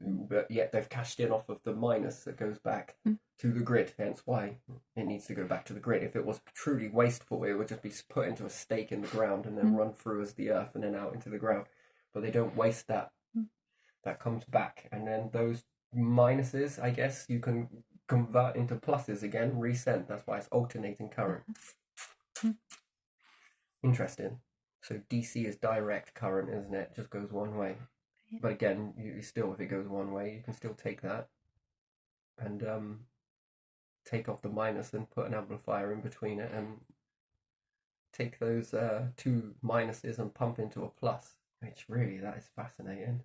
but yet they've cashed in off of the minus that goes back to the grid, hence why it needs to go back to the grid. If it was truly wasteful, it would just be put into a stake in the ground and then run through as the earth and then out into the ground. But they don't waste that. That comes back, and then those minuses, I guess, you can convert into pluses again, resend. That's why it's alternating current. Interesting. So DC is direct current, isn't it? It just goes one way. Yeah. But again, you still, if it goes one way, you can still take that and take off the minus and put an amplifier in between it and take those two minuses and pump into a plus, which really, that is fascinating.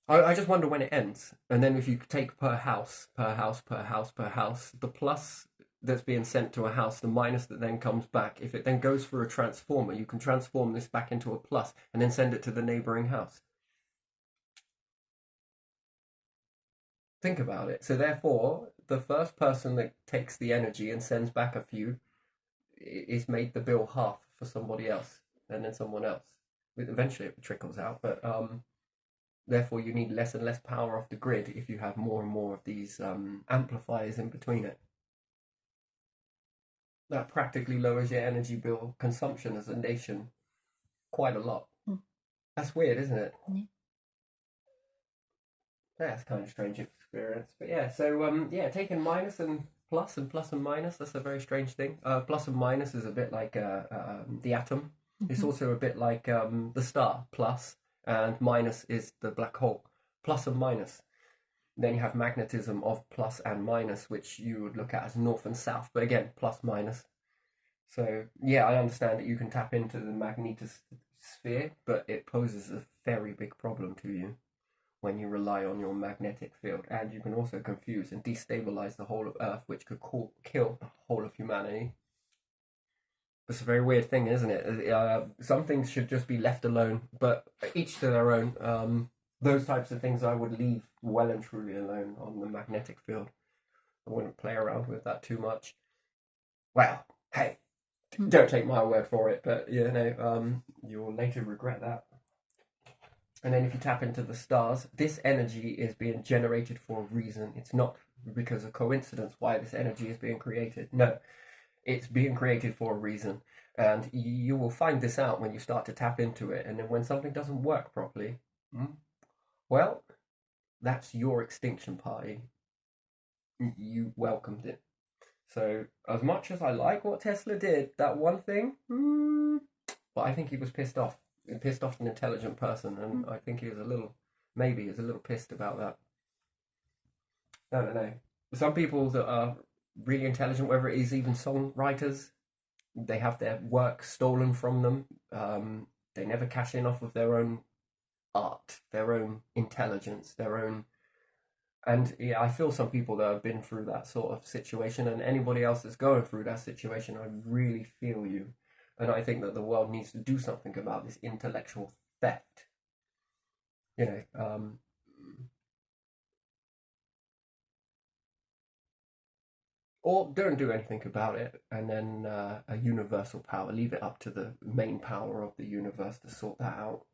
I just wonder when it ends. And then if you take per house, the plus that's being sent to a house, the minus that then comes back, if it then goes through a transformer, you can transform this back into a plus and then send it to the neighboring house. Think about it. So therefore, the first person that takes the energy and sends back a few is made the bill half for somebody else and then someone else. Eventually it trickles out, but therefore you need less and less power off the grid if you have more and more of these amplifiers in between it. That practically lowers your energy bill consumption as a nation quite a lot. That's weird, isn't it? That's kind of strange experience. But yeah, so taking minus and plus and minus, that's a very strange thing. Plus and minus is a bit like the atom. It's also a bit like the star, plus, and minus is the black hole. Plus and minus. Then you have magnetism of plus and minus, which you would look at as north and south, but again, plus minus. So yeah, I understand that you can tap into the magnetosphere, but it poses a very big problem to you when you rely on your magnetic field, and you can also confuse and destabilize the whole of Earth, which could kill the whole of humanity. It's a very weird thing, isn't it? Some things should just be left alone, but each to their own. Those types of things I would leave well and truly alone on the magnetic field. I wouldn't play around with that too much. Well, hey, don't take my word for it, but you'll later regret that. And then if you tap into the stars, this energy is being generated for a reason. It's not because of coincidence why this energy is being created. No, it's being created for a reason. And you will find this out when you start to tap into it. And then when something doesn't work properly, well, that's your extinction party. You welcomed it. So as much as I like what Tesla did, that one thing, but I think he was pissed off. Pissed off an intelligent person, and I think he was a little pissed about that. I don't know. Some people that are really intelligent, whether it is even songwriters, they have their work stolen from them. They never cash in off of their own art, their own intelligence, their own. And yeah, I feel some people that have been through that sort of situation, and anybody else that's going through that situation, I really feel you. And I think that the world needs to do something about this intellectual theft. Or don't do anything about it, and then a universal power. Leave it up to the main power of the universe to sort that out.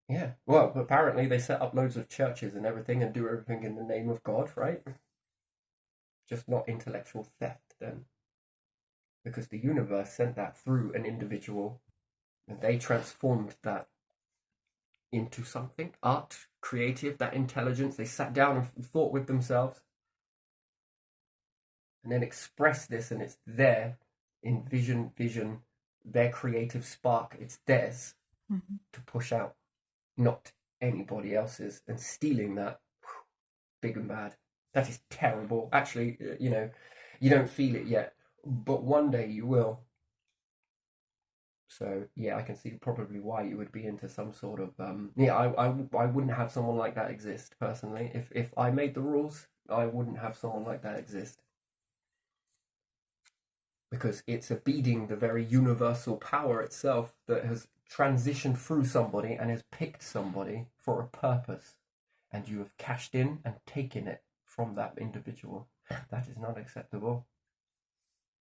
Yeah, well, apparently they set up loads of churches and everything and do everything in the name of God, right? Just not intellectual theft then. Because the universe sent that through an individual and they transformed that into something, art, creative, that intelligence. They sat down and thought with themselves and then expressed this, and it's there in vision, their creative spark. It's theirs to push out, not anybody else's. And stealing that, big and bad. That is terrible. Actually, you don't feel it yet, but one day you will. So yeah, I can see probably why you would be into some sort of I wouldn't have someone like that exist personally. If I made the rules, I wouldn't have someone like that exist, because it's obeding the very universal power itself that has transitioned through somebody and has picked somebody for a purpose, and you have cashed in and taken it from that individual. That is not acceptable.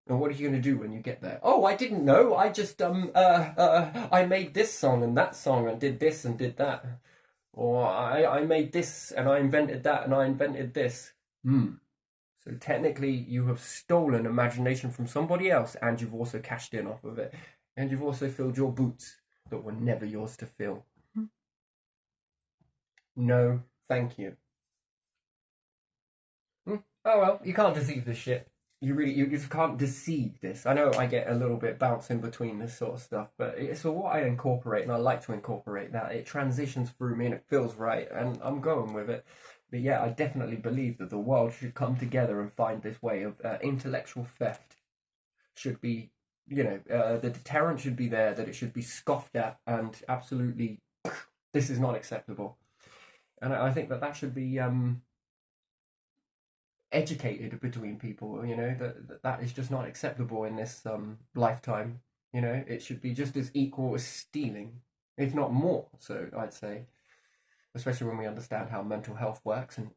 And what are you going to do when you get there? Oh, I didn't know. I just I made this song and that song and did this and did that. Or I made this and I invented that and I invented this. So technically you have stolen imagination from somebody else, and you've also cashed in off of it. And you've also filled your boots that were never yours to fill. No, thank you. Oh well, you can't deceive this shit. You just can't deceive this. I know I get a little bit bouncing between this sort of stuff, but it's what I incorporate, and I like to incorporate that. It transitions through me and it feels right, and I'm going with it. But yeah, I definitely believe that the world should come together and find this way of intellectual theft. Should be, the deterrent should be there, that it should be scoffed at, and absolutely, this is not acceptable. And I think that should be educated between people. That is just not acceptable in this lifetime. It should be just as equal as stealing, if not more. So I'd say, especially when we understand how mental health works, and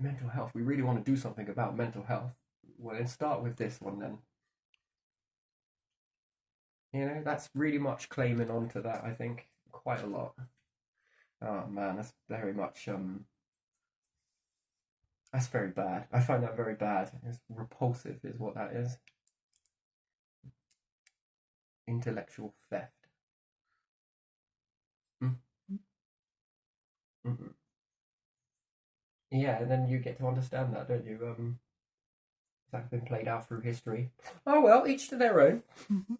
mental health, we really want to do something about mental health. Well, then start with this one then. That's really much claiming onto that, I think, quite a lot. Oh man, that's very much that's very bad. I find that very bad. It's repulsive is what that is. Intellectual theft. Mm-hmm. Yeah, and then you get to understand that, don't you? That's been played out through history. Oh well, each to their own. Mm-hmm.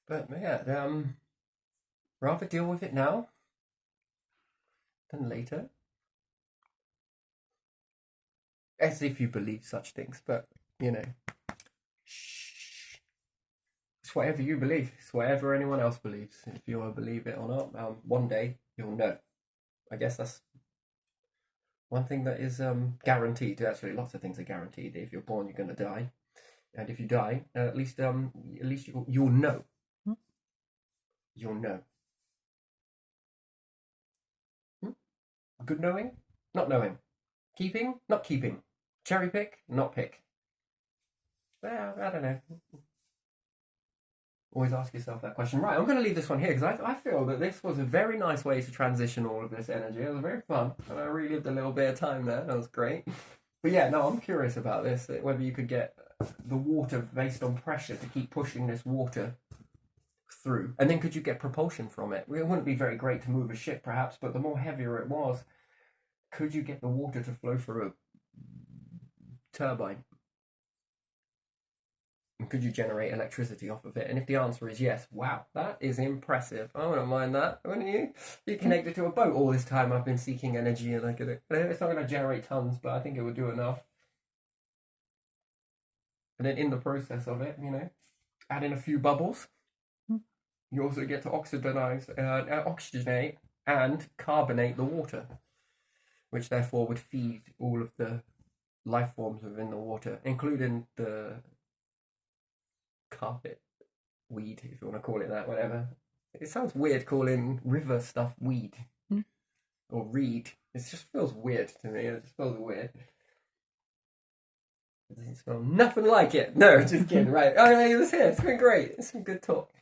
But yeah, rather deal with it now than later. As if you believe such things, but shh. It's whatever you believe. It's whatever anyone else believes. If you believe it or not, one day you'll know. I guess that's one thing that is guaranteed. Actually, lots of things are guaranteed. If you're born, you're going to die, and if you die, at least you'll know. You'll know. Good knowing, not knowing. Keeping, not keeping. Cherry pick, not pick. Well, I don't know. Always ask yourself that question. Right, I'm going to leave this one here because I feel that this was a very nice way to transition all of this energy. It was very fun, and I relived a little bit of time there. That was great. But yeah, no, I'm curious about this, whether you could get the water based on pressure to keep pushing this water through. And then could you get propulsion from it? It wouldn't be very great to move a ship, perhaps, but the more heavier it was, could you get the water to flow through a turbine? And could you generate electricity off of it? And if the answer is yes, wow, that is impressive. I wouldn't mind that, wouldn't you? You're connected to a boat all this time. I've been seeking energy, and it's not going to generate tons, but I think it would do enough. And then in the process of it, add in a few bubbles. You also get to oxygenate and carbonate the water, which therefore would feed all of the life forms within the water, including the carpet weed, if you want to call it that, whatever. It sounds weird calling river stuff weed or reed. It just feels weird to me. It just feels weird. It doesn't smell nothing like it. No, just kidding. Right. Oh, yeah, it was here. It's been great. It's been good talk.